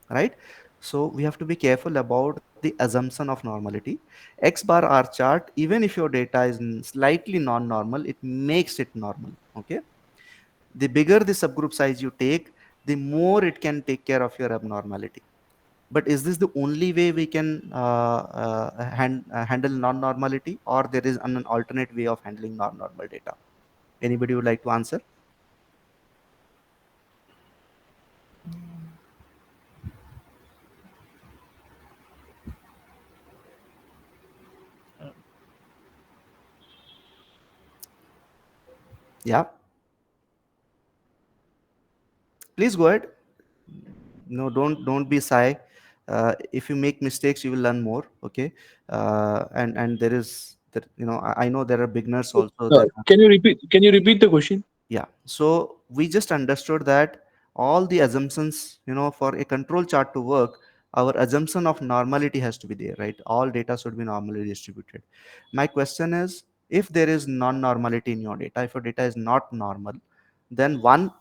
right? So we have to be careful about the assumption of normality. X bar R chart, even if your data is slightly non-normal, it makes it normal. Okay, the bigger the subgroup size you take, the more it can take care of your abnormality. But is this the only way we can handle non-normality, or there is an alternate way of handling non-normal data? Anybody would like to answer? Yeah, please go ahead. No, don't be shy. If you make mistakes, you will learn more. Okay. And there is that, I know there are beginners also that Can you repeat the question? yeah. So we just understood that all the assumptions, for a control chart to work, our assumption of normality has to be there, right? All data should be normally distributed. My question is, if there is non-normality in your data, if your data is not normal, then one,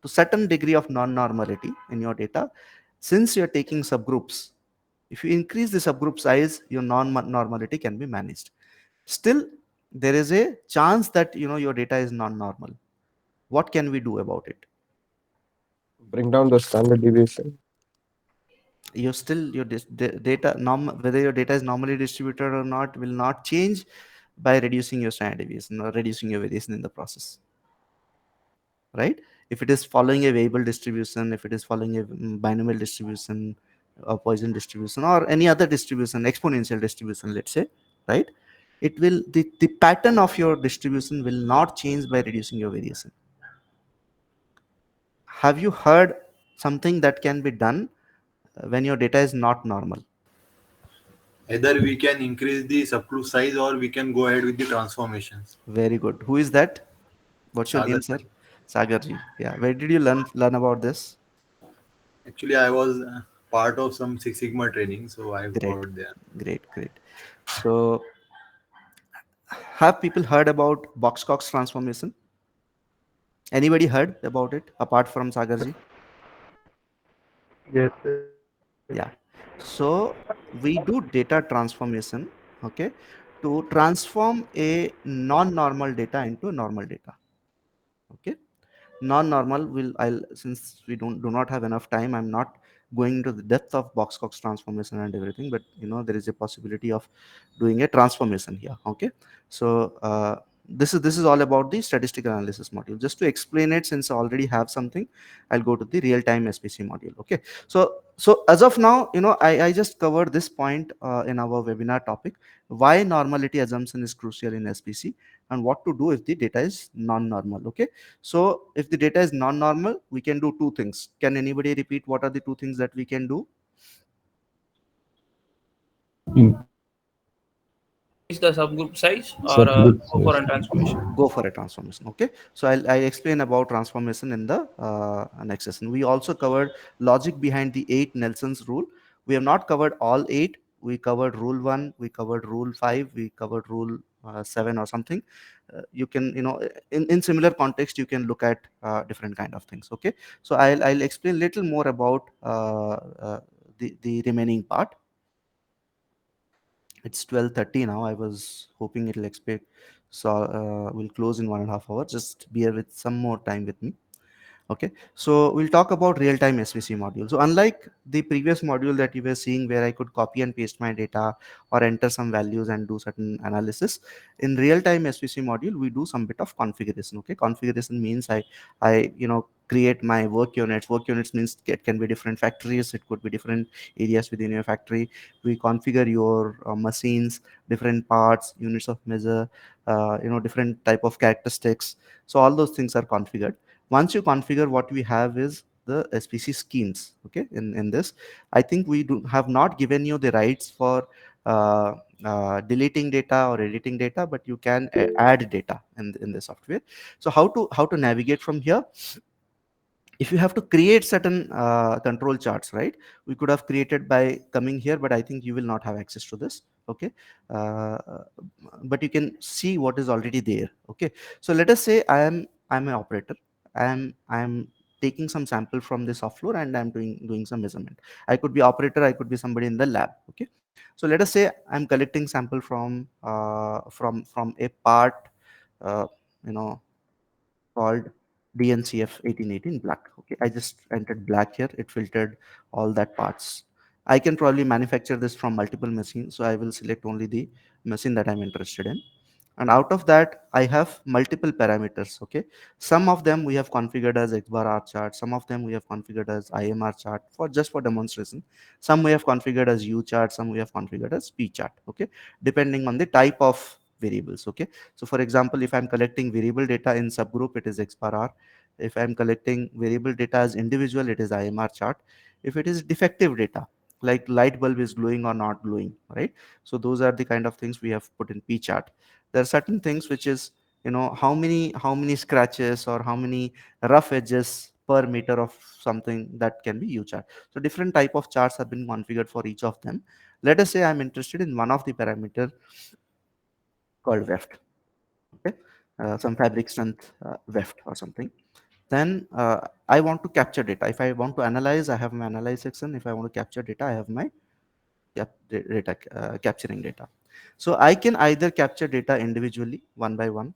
to certain degree of non-normality in your data, since you're taking subgroups, if you increase the subgroup size, your non-normality can be managed. Still, there is a chance that your data is non-normal. What can we do about it? Bring down the standard deviation. You still, your data whether your data is normally distributed or not will not change by reducing your standard deviation or reducing your variation in the process, right? If it is following a Weibull distribution, if it is following a binomial distribution, a Poisson distribution, or any other distribution, exponential distribution, let's say, right? It will, the pattern of your distribution will not change by reducing your variation. Have you heard something that can be done when your data is not normal? Either we can increase the subgroup size or we can go ahead with the transformations. Very good. Who is that? What's your Sagar name, sir? sir. Sagarji. Yeah. Where did you learn about this? Actually, I was part of some Six Sigma training, so I Great, got there. great. So, have people heard about Box-Cox transformation? Anybody heard about it apart from Sagarji? Yes, sir. Yeah. So we do data transformation, okay, to transform a non-normal data into normal data. Okay. Non-normal will, I'll, since we do not have enough time, I'm not going into the depth of Box-Cox transformation and everything, but there is a possibility of doing a transformation here. Okay. So this is all about the statistical analysis module. Just to explain it, since I already have something, I'll go to the real-time SPC module. Okay. So as of now, I just covered this point in our webinar topic, why normality assumption is crucial in SPC and what to do if the data is non-normal. Okay. So if the data is non-normal, we can do two things. Can anybody repeat what are the two things that we can do? Is the subgroup size or Subgroup go for size. a transformation? Go for a transformation. Okay. So I'll explain about transformation in the next session. We also covered logic behind the 8 Nelson's rule. We have not covered all 8. We covered rule 1, we covered rule 5, we covered rule 7 or something. You can, in similar context, you can look at different kind of things. Okay. So I'll explain little more about the remaining part. It's 12:30 now. I was hoping it'll expect, so we'll close in 1.5 hours. Just bear with some more time with me. Okay, so we'll talk about real-time SVC module. So unlike the previous module that you were seeing where I could copy and paste my data or enter some values and do certain analysis, in real-time SVC module, we do some bit of configuration. Okay, configuration means I create my work units. Work units means it can be different factories. It could be different areas within your factory. We configure your machines, different parts, units of measure, different type of characteristics. So all those things are configured. Once you configure, what we have is the SPC schemes. Okay, in this, I think we have not given you the rights for deleting data or editing data, but you can add data in the software. So how to navigate from here? If you have to create certain control charts, right, we could have created by coming here, but I think you will not have access to this. Okay. uh, but you can see what is already there. Okay. So let us say I'm an operator. I'm taking some sample from the soft floor and I'm doing some measurement. I could be operator, I could be somebody in the lab. Okay. So let us say I'm collecting sample from a part, uh, you know called DNCF 1818 black. Okay, I just entered black here. It filtered all that parts. I can probably manufacture this from multiple machines, so I will select only the machine that I'm interested in. And out of that, I have multiple parameters. Okay, some of them we have configured as Xbar-R chart. Some of them we have configured as I-MR chart for just for demonstration. Some we have configured as U chart. Some we have configured as P chart. Okay, depending on the type of variables. Okay, so for example, if I'm collecting variable data in subgroup, it is X-bar-R. If I'm collecting variable data as individual, it is I-MR chart. If it is defective data, like light bulb is glowing or not glowing, right? So those are the kind of things we have put in P chart. There are certain things which is, how many scratches or how many rough edges per meter of something, that can be U chart. So different type of charts have been configured for each of them. Let us say I'm interested in one of the parameter called weft. Okay, some fabric strength weft or something. Then I want to capture data. If I want to analyze, I have my analyze section. If I want to capture data, I have my data capturing data. So I can either capture data individually, one by one,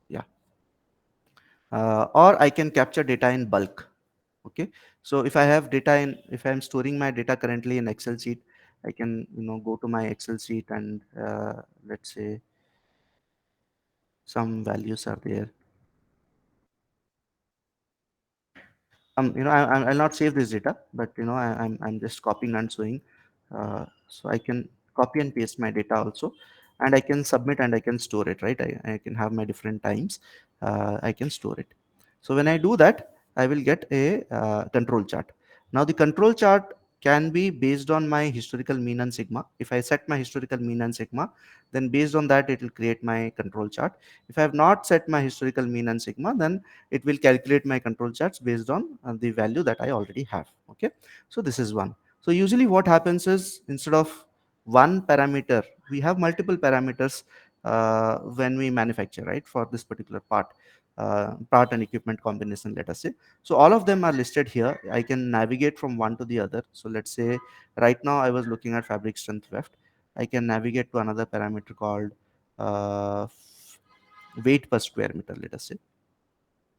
yeah, or I can capture data in bulk. Okay, so if I have data in, if I'm storing my data currently in Excel sheet, I can go to my Excel sheet and let's say some values are there. I'll not save this data, but I'm just copying and showing. So I can copy and paste my data also, and I can submit and I can store it, right? I can have my different times. I can store it. So when I do that, I will get a control chart. Now the control chart can be based on my historical mean and sigma. If I set my historical mean and sigma, then based on that it will create my control chart. If I have not set my historical mean and sigma, then it will calculate my control charts based on the value that I already have. Okay, so this is one. So usually what happens is, instead of one parameter, we have multiple parameters when we manufacture, right, for this particular part and equipment combination, let us say. So all of them are listed here. I can navigate from one to the other. So let's say right now I was looking at fabric strength weft. I can navigate to another parameter called uh, weight per square meter, let us say.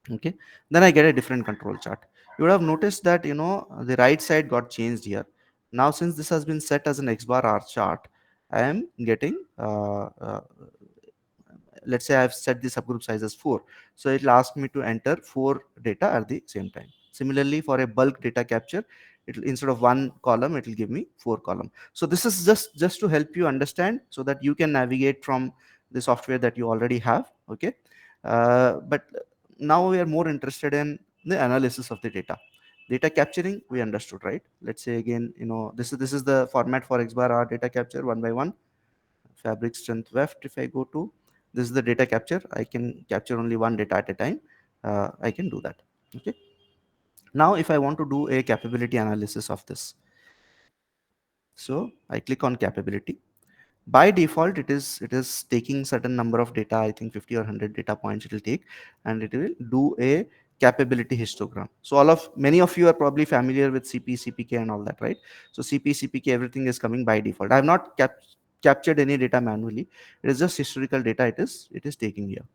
Okay, then I get a different control chart. You would have noticed that the right side got changed here. Now since this has been set as an X-bar-R chart, I am getting let's say I've set the subgroup size as 4, so it will ask me to enter 4 data at the same time. Similarly, for a bulk data capture, it will, instead of one column, it will give me 4 column. So this is just to help you understand, so that you can navigate from the software that you already have. Okay, but now we are more interested in the analysis of the data capturing. We understood, right? Let's say again, this is the format for X-bar-R data capture, one by one. Fabric strength weft, if I go to, this is the data capture. I can capture only one data at a time. I can do that. Okay, now if I want to do a capability analysis of this, so I click on capability. By default, it is taking certain number of data, I think 50 or 100 data points it will take, and it will do a capability histogram. So many of you are probably familiar with CP, CPK and all that, right? So CP, CPK, everything is coming by default. I have not captured any data manually. It is just historical data, it is taking here.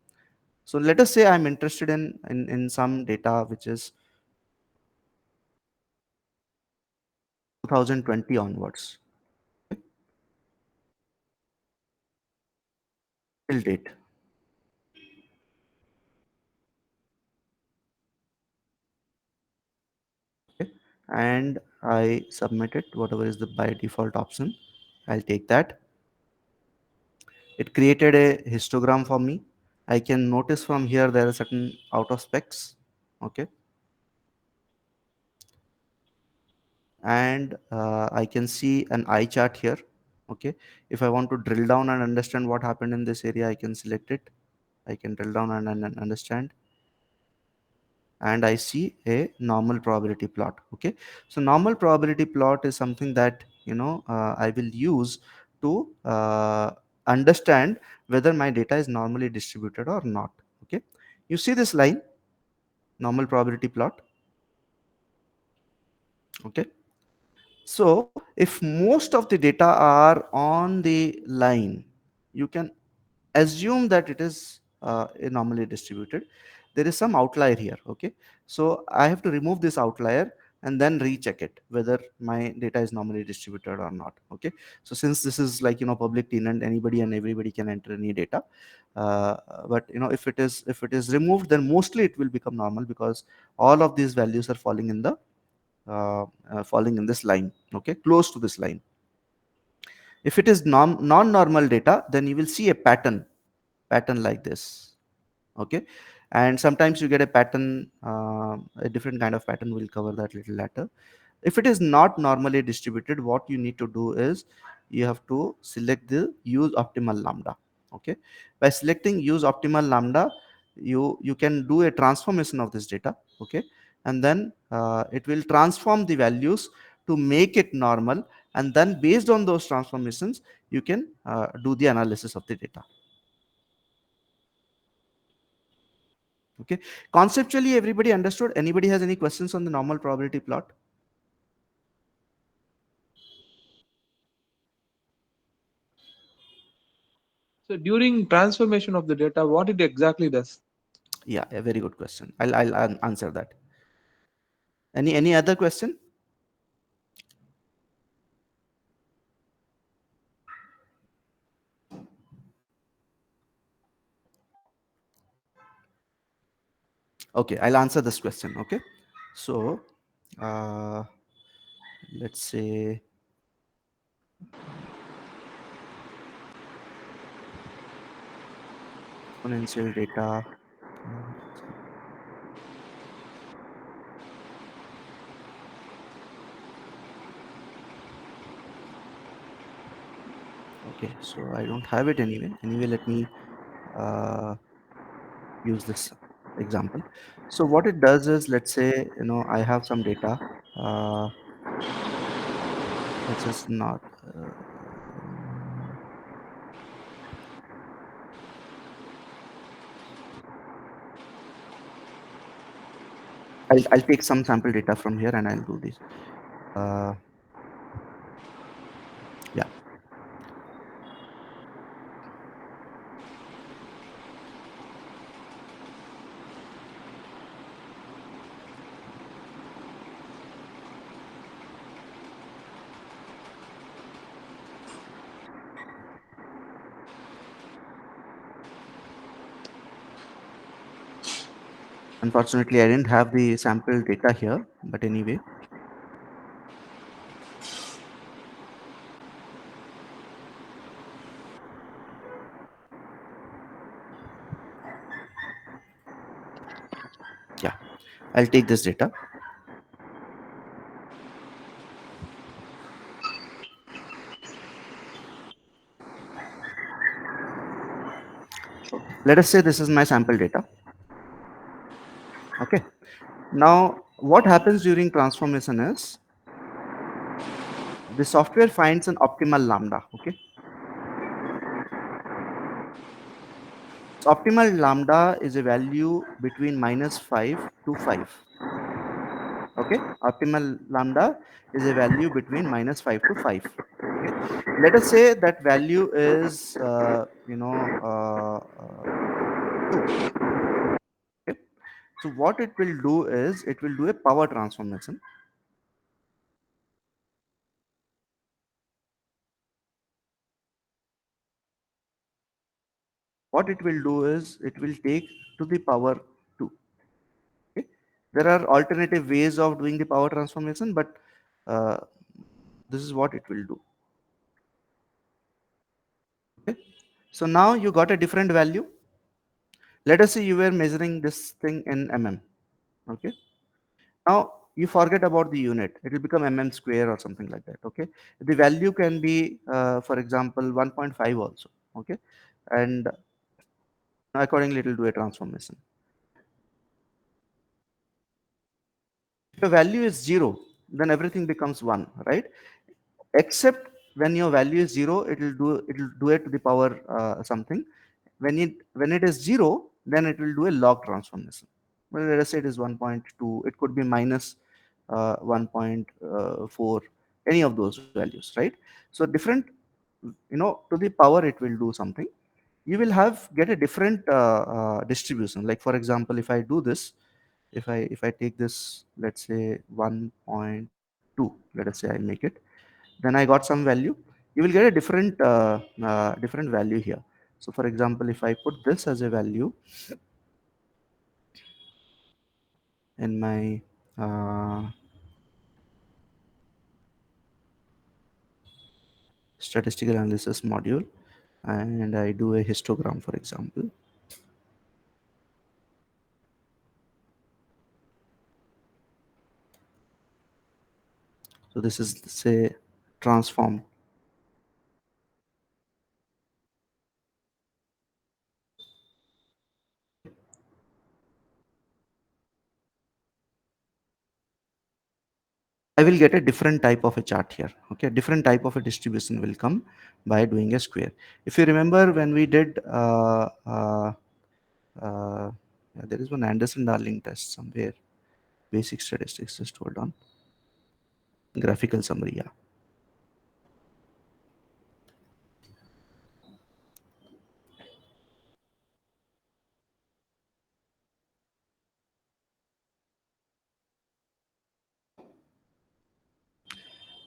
So let us say I'm interested in some data which is 2020 onwards, till date. Okay, and I submit it, whatever is the by default option, I'll take that. It created a histogram for me. I can notice from here there are certain out of specs. Okay, and I can see an eye chart here. Okay, if I want to drill down and understand what happened in this area, I can select it. I can drill down and understand, and I see a normal probability plot. Okay, so normal probability plot is something that I will use to understand whether my data is normally distributed or not. Okay, you see this line, normal probability plot. Okay, so if most of the data are on the line, you can assume that it is normally distributed. There is some outlier here. Okay, so I have to remove this outlier and then recheck it whether my data is normally distributed or not. Okay, so since this is like public tenant, anybody and everybody can enter any data, uh, but if it is removed, then mostly it will become normal, because all of these values are falling in this line. Okay, close to this line. If it is non-normal data, then you will see a pattern like this. Okay, and sometimes you get a pattern, a different kind of pattern. We'll cover that little later. If it is not normally distributed, what you need to do is you have to select the use optimal lambda. Okay, by selecting use optimal lambda, you can do a transformation of this data. Okay, and then it will transform the values to make it normal, and then based on those transformations you can do the analysis of the data. Okay, conceptually everybody understood? Anybody has any questions on the normal probability plot? So during transformation of the data, what it exactly does? Yeah, a very good question. I'll answer that. Any other question? Okay, I'll answer this question. Okay, so uh, let's say exponential data. Okay, so I don't have it anyway. Anyway, let me uh, use this example. So what it does is, let's say, I have some data. Uh, let's just not. I'll take some sample data from here and I'll do this. Yeah. Unfortunately, I didn't have the sample data here, but anyway. Yeah, I'll take this data. Let us say this is my sample data. Okay. Now, what happens during transformation is the software finds an optimal lambda. Okay. So optimal lambda is a value between -5 to 5. Okay. Optimal lambda is a value between -5 to 5. Okay. Let us say that value is, 2. Okay. So what it will do is it will do a power transformation. What it will do is it will take to the power 2. Okay. There are alternative ways of doing the power transformation, but uh, this is what it will do. Okay. So now you got a different value. Let us say you were measuring this thing in mm. Okay. Now you forget about the unit. It will become mm square or something like that. Okay. The value can be, for example, 1.5 also. Okay. And accordingly, it will do a transformation. If your value is 0, then everything becomes 1, right? Except when your value is 0, it will do it to the power something. When it is 0, then it will do a log transformation. Well, let us say it is 1.2. It could be minus 1.4, any of those values, right? So different, to the power it will do something. You will get a different distribution. Like for example, if I do this, if I take this, let's say 1.2, let us say I make it, then I got some value. You will get a different value here. So for example, if I put this as a value in my statistical analysis module, and I do a histogram, for example. So this is, say, transform. Okay. I will get a different type of a chart here. Okay, different type of a distribution will come by doing a square. If you remember when we did yeah, there is one Anderson-Darling test somewhere. Basic statistics. Just hold on. Graphical summary. Yeah.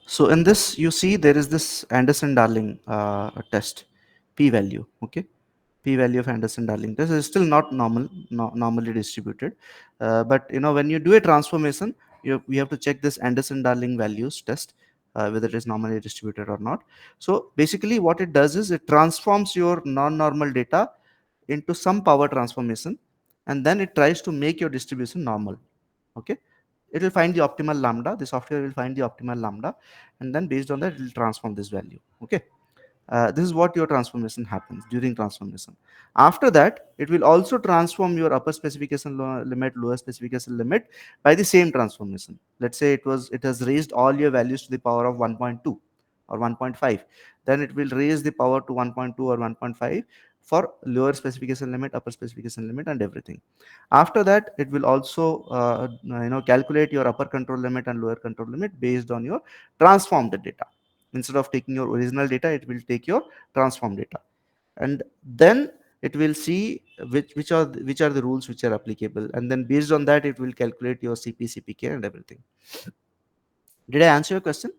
So in this, you see there is this Anderson-Darling test, p-value. Okay, p-value of Anderson-Darling test is still not normally distributed, but when you do a transformation, we have to check this Anderson-Darling values test, whether it is normally distributed or not. So basically, what it does is it transforms your non-normal data into some power transformation, and then it tries to make your distribution normal. Okay, it will find the optimal lambda. The software will find the optimal lambda, and then based on that it will transform this value. Okay, this is what your transformation happens during transformation. After that, it will also transform your upper specification limit, lower specification limit by the same transformation. Let's say it has raised all your values to the power of 1.2 or 1.5, then it will raise the power to 1.2 or 1.5 for lower specification limit, upper specification limit, and everything. After that, it will also calculate your upper control limit and lower control limit based on your transformed data. Instead of taking your original data, it will take your transform data, and then it will see which are the rules which are applicable, and then based on that it will calculate your CP, and everything. Did I answer your question?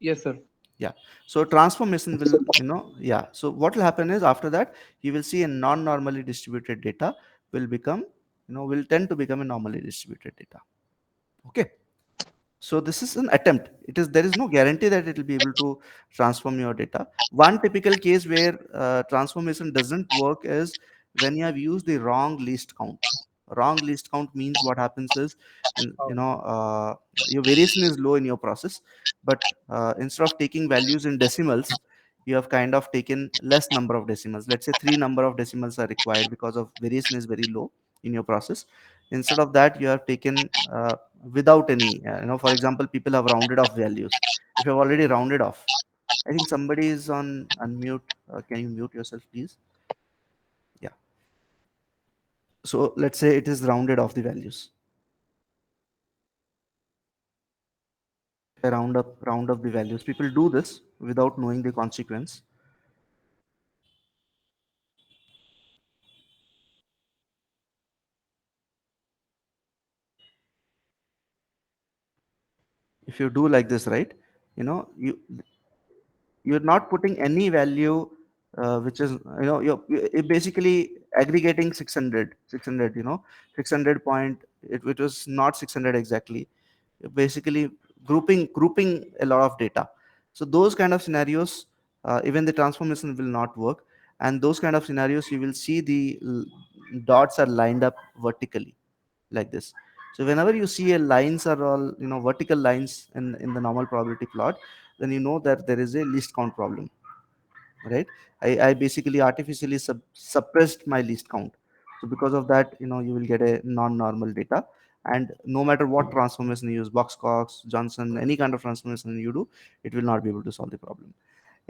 Yes, sir. Yeah. So transformation will, yeah. So what will happen is after that you will see a non-normally distributed data will become, will tend to become a normally distributed data. Okay. So this is an attempt. There is no guarantee that it will be able to transform your data. One typical case where transformation doesn't work is when you have used the wrong least count. Wrong least count means what happens is, your variation is low in your process, but instead of taking values in decimals, you have kind of taken less number of decimals. Let's say 3 number of decimals are required because of variation is very low in your process. Instead of that, you have taken without any, for example, people have rounded off values. If you have already rounded off, I think somebody is on unmute. Can you mute yourself, please? Yeah. So let's say it is rounded off the values. I round up the values. People do this without knowing the consequence. If you do like this, right, you're not putting any value which is, you're basically aggregating 600, 600 point, it was not 600 exactly. You're basically grouping a lot of data. So those kind of scenarios, even the transformation will not work, and those kind of scenarios you will see the dots are lined up vertically like this. So whenever you see a lines are all, vertical lines in the normal probability plot, then you know that there is a least count problem, right? I basically artificially suppressed my least count. So because of that, you will get a non-normal data, and no matter what transformation you use, Box-Cox, Johnson, any kind of transformation you do, it will not be able to solve the problem.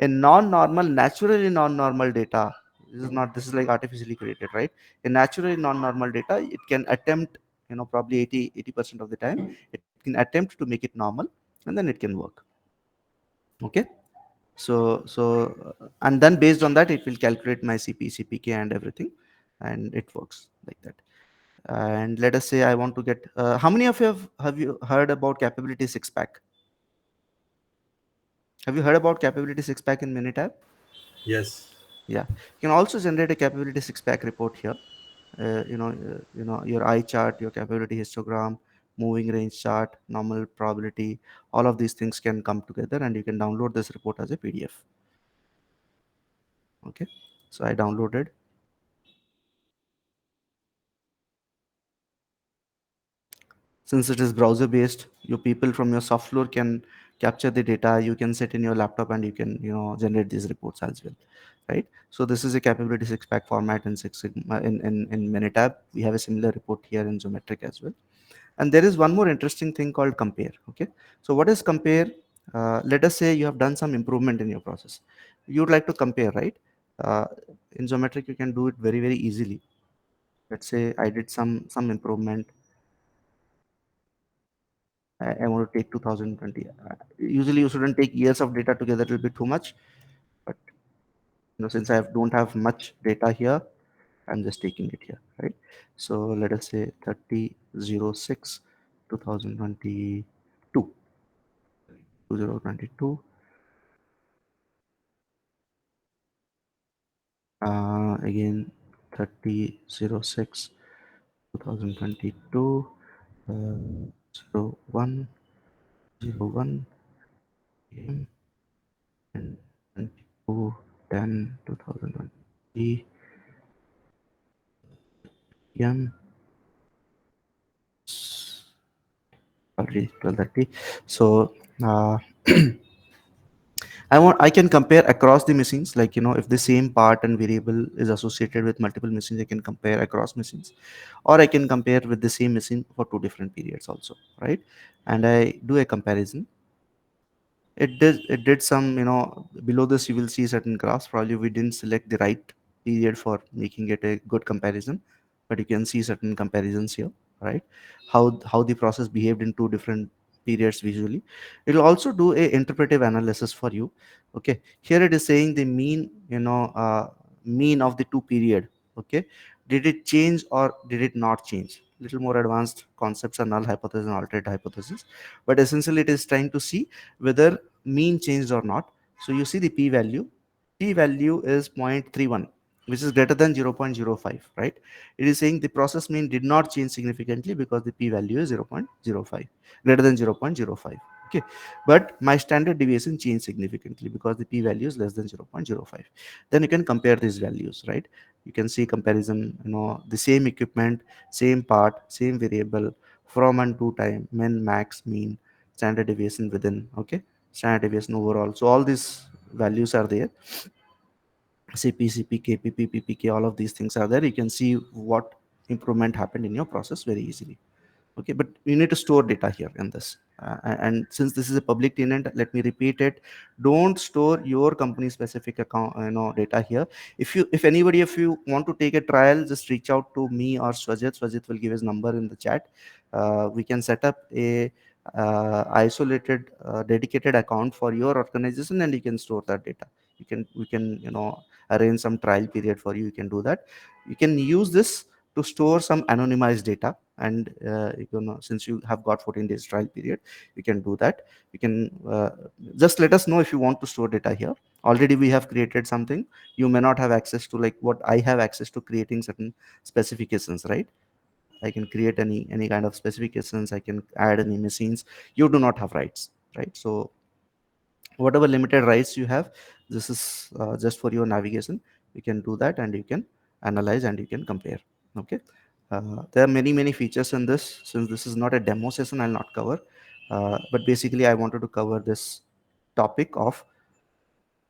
A non-normal, naturally non-normal data, this is like artificially created, right? A naturally non-normal data, it can attempt, probably 80% of the time it can attempt to make it normal, and then it can work. Okay. And then based on that it will calculate my CPK and everything, and it works like that. And let us say I want to get, how many of you have you heard about capability 6-pack? Have you heard about capability 6-pack in Minitab? Yes. Yeah, you can also generate a capability 6-pack report here. Your eye chart, your capability histogram, moving range chart, normal probability, all of these things can come together and you can download this report as a PDF. Okay, so I downloaded. Since it is browser based, your people from your soft floor can capture the data. You can sit in your laptop and you can generate these reports as well, right? So this is a capability 6-pack format in Six Sigma in Minitab. We have a similar report here in Geometric as well. And there is one more interesting thing called compare. Okay, so what is compare? Let us say you have done some improvement in your process. You would like to compare, right? In Geometric you can do it very easily. Let's say I did some improvement. I want to take 2020. Usually you shouldn't take years of data together, it will be too much. But since I don't have much data here, I'm just taking it here, right? So let us say 30/06 2022. 2022. Again 30/06 2022. 01 01 AM and 22/10/2020 PM. Already 12:30. So I can compare across the machines, like if the same part and variable is associated with multiple machines, I can compare across machines, or I can compare with the same machine for 2 different periods also, right? And I do a comparison. It did some, below this you will see certain graphs. Probably we didn't select the right period for making it a good comparison, but you can see certain comparisons here, right? How the process behaved in 2 different periods visually. It will also do a interpretive analysis for you. Okay, here it is saying the mean, mean of the 2 period. Okay, did it change or did it not change? Little more advanced concepts are null hypothesis and alternate hypothesis, but essentially it is trying to see whether mean changed or not. So you see the p-value. P-value is 0.31, which is greater than 0.05, right? It is saying the process mean did not change significantly because the p-value is 0.05, greater than 0.05. Okay, but my standard deviation changed significantly because the p-value is less than 0.05. Then you can compare these values, right? You can see comparison, the same equipment, same part, same variable, from and to time, min, max, mean, standard deviation within. Okay, standard deviation overall. So all these values are there. CP, CPK, PP, PPK, all of these things are there. You can see what improvement happened in your process very easily. Okay, but you need to store data here in this. And since this is a public tenant, let me repeat it: don't store your company specific account, data here. If anybody of you want to take a trial, just reach out to me or Swajit will give his number in the chat. We can set up a isolated dedicated account for your organization, and you can store that data. We can arrange some trial period for you. You can do that. You can use this to store some anonymized data, and since you have got 14 days trial period, you can do that. You can just let us know if you want to store data here. Already we have created something. You may not have access to, like what I have access to, creating certain specifications, right? I can create any kind of specifications. I can add any machines. You do not have rights, right? So whatever limited rights you have, this is just for your navigation. You can do that and you can analyze and you can compare. Okay, there are many features in this. Since this is not a demo session, I'll not cover, but basically I wanted to cover this topic of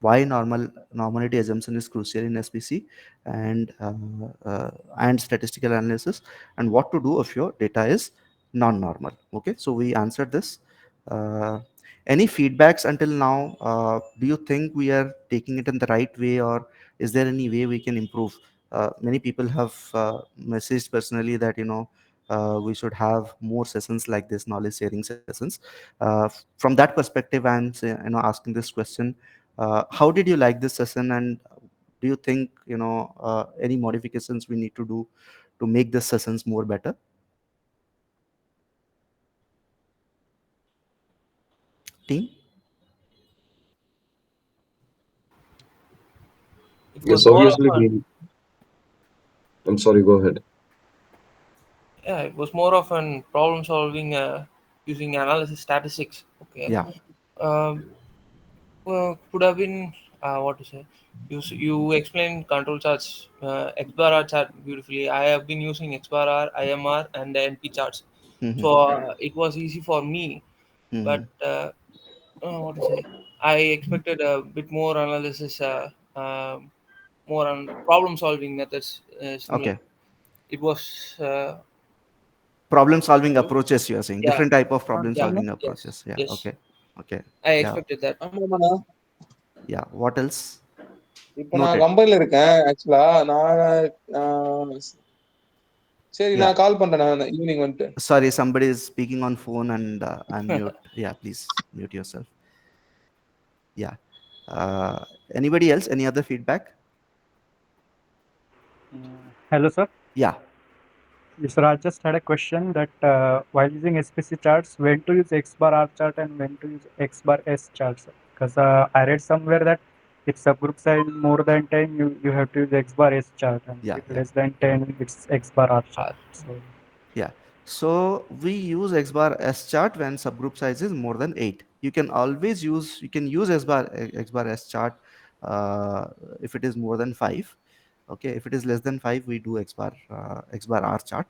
why normality assumption is crucial in SPC, and statistical analysis, and what to do if your data is non-normal. Okay, so we answered this. uh, any feedbacks until now? Do you think we are taking it in the right way, or is there any way we can improve? Many people have messaged personally that we should have more sessions like this, knowledge sharing sessions. From that perspective, I'm asking this question: how did you like this session, and do you think any modifications we need to do to make the sessions more better? Team? Yes, obviously. I'm sorry, go ahead. Yeah, it was more of an problem solving using analysis statistics. Okay. Yeah. Um, could have been what to say. You explained control charts, Xbar-R chart beautifully. I have been using Xbar-R, I-MR, and the NP charts, Hmm. so it was easy for me. But Hmm. what to say, I expected a bit more analysis, more on problem solving methods similar. Okay. It was Problem solving approaches, you are saying yeah, different type of problem yeah, solving yes, approaches. Yeah. yes. Okay. Okay. I Yeah. expected that. ஆமாண்ணா. Yeah. What else? இப்ப நான் Noted. கம்பெனில இருக்கேன் ஆக்சுவலா. நான் சரி Yeah. நான் கால் பண்றேன் நான் ஈவினிங் வந்துட்டு. Sorry, somebody is speaking on phone and unmute. Yeah, please mute yourself. Yeah. Anybody else? Any other feedback? Hello, sir. Yeah. Yes, sir. I just had a question that while using SPC charts, when to use X bar R chart and when to use X bar S chart, sir? Because I read somewhere that if subgroup size more than 10, you have to use X bar S chart, and Yeah. if Yeah. less than 10, it's X bar R chart. So, Yeah. So we use X bar S chart when subgroup size is more than 8. You can always use, you can use X bar S chart uh, if it is more than 5. Okay. If it is less than 5, we do X bar R chart.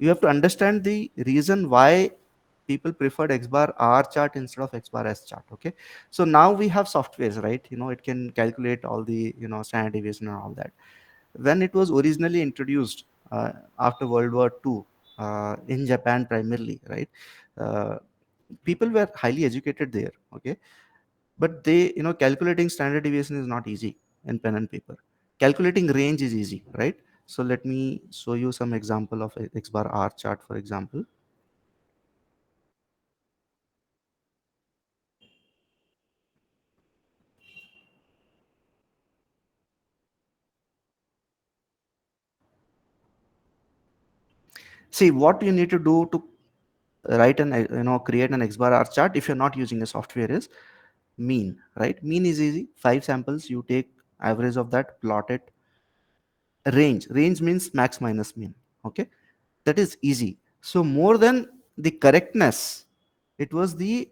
You have to understand the reason why people preferred X bar R chart instead of X bar S chart. Okay. So now we have softwares, right? It can calculate all the, standard deviation and all that. When it was originally introduced after World War II in Japan primarily, right? Uh, People were highly educated there, okay, but they, calculating standard deviation is not easy in pen and paper. Calculating range is easy, right? So let me show you some example of a X bar R chart, for example. See what you need to do to write an create an X bar R chart if you're not using a software is mean, right? Mean is easy. 5 samples, you take average of that, plot it. Range means max minus mean. Okay, that is easy. So more than the correctness, it was the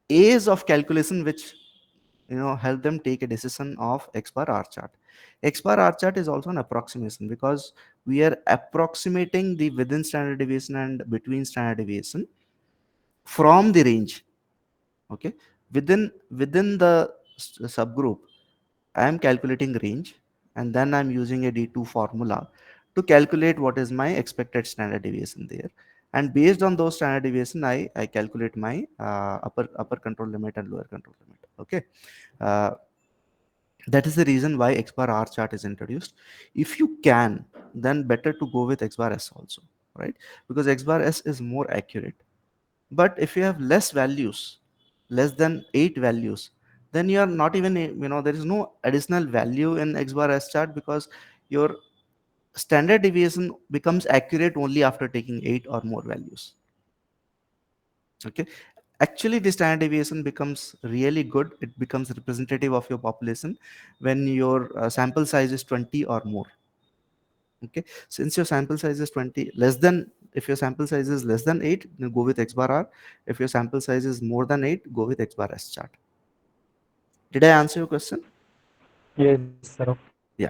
A's of calculation which help them take a decision of X bar R chart. X bar R chart is also an approximation because we are approximating the within standard deviation and between standard deviation from the range. Okay, within the subgroup, I am calculating range, and then I'm using a D2 formula to calculate what is my expected standard deviation there. And based on those standard deviation, I calculate my upper control limit and lower control limit. Okay. Uh, that is the reason why X bar R chart is introduced. If you can, then better to go with X bar S also, right? Because X bar S is more accurate. But if you have less values, less than 8 values, then you are not even, there is no additional value in X bar S chart because your standard deviation becomes accurate only after taking 8 or more values. Okay. Actually, the standard deviation becomes really good. It becomes representative of your population when your sample size is 20 or more. Okay, since your sample size is 20 less than, if your sample size is less than 8, then go with X bar R. If your sample size is more than 8, go with X bar S chart. Did I answer your question? yes, sir. Yeah.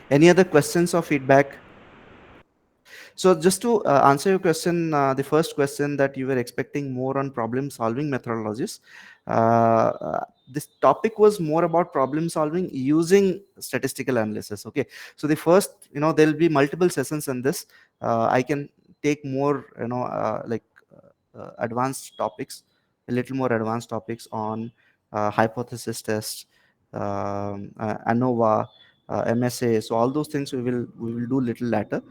Any other questions or feedback? So just to answer your question, the first question that you were expecting more on problem solving methodologies, this topic was more about problem solving using statistical analysis. Okay, so the first, there will be multiple sessions in this. I can take more, advanced topics, a little more advanced topics on hypothesis tests, ANOVA, MSA. So all those things we will do little later.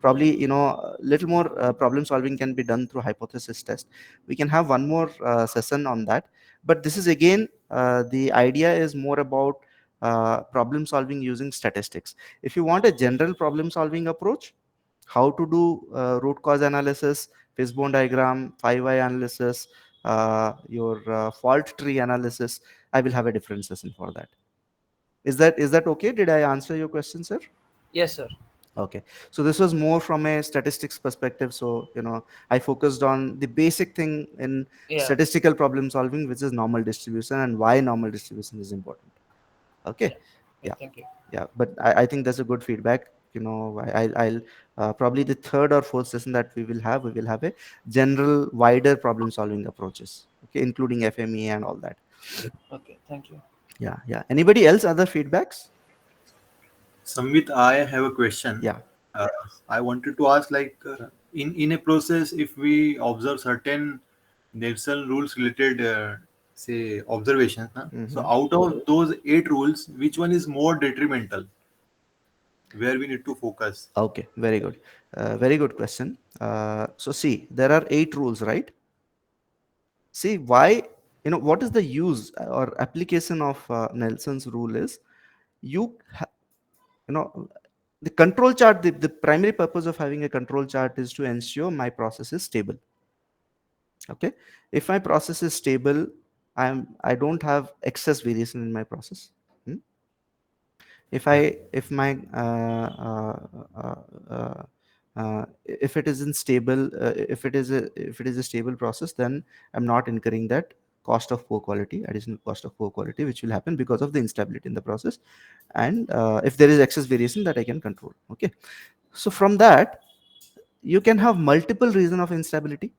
Probably, little more problem solving can be done through hypothesis test. We can have one more session on that. But this is again, the idea is more about problem solving using statistics. If you want a general problem solving approach, how to do root cause analysis, fishbone diagram, 5i analysis, your fault tree analysis, I will have a different session for that. Is that okay? Did I answer your question, sir? Yes, sir. Okay, so this was more from a statistics perspective. So, I focused on the basic thing in Yeah. statistical problem solving, which is normal distribution and why normal distribution is important. Okay, Yeah. Yeah. yeah, Thank you. yeah. But I think that's a good feedback. I'll probably the third or fourth session that we will have a general, wider problem solving approaches. Okay, including FME and all that. Okay. Thank you. Yeah, yeah. Anybody else other feedbacks? Samvit, I have a question. Yeah. Uh, I wanted to ask, like, in a process, if we observe certain Nelson rules related, say, observations, na? So Mm-hmm. out of those 8 rules, which one is more detrimental, where we need to focus? Okay, very good. Very good question. So see, there are 8 rules, right? See why, what is the use or application of Nelson's rule is you, you know, the control chart, the primary purpose of having a control chart is to ensure my process is stable. Okay. If my process is stable, I don't have excess variation in my process. Hmm? Yeah. If my uh, uh, if it is in stable, if it is a stable process, then I'm not incurring that cost of poor quality, additional cost of poor quality, which will happen because of the instability in the process. And if there is excess variation, that I can control. Okay, so from that, you can have multiple reason of instability.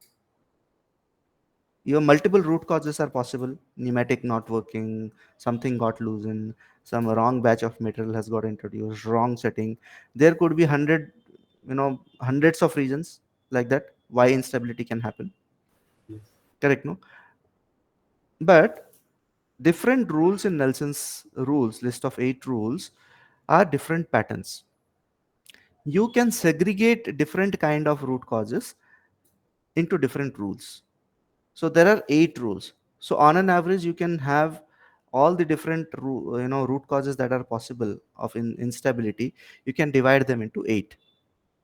Your multiple root causes are possible: pneumatic not working, something got loosened, some wrong batch of material has got introduced, wrong setting. There could be hundreds of reasons like that why instability can happen. Yes. Correct, no? But different rules in Nelson's rules list of 8 rules are different patterns. You can segregate different kind of root causes into different rules. So there are 8 rules. So on an average, you can have all the different root causes that are possible of instability. You can divide them into 8.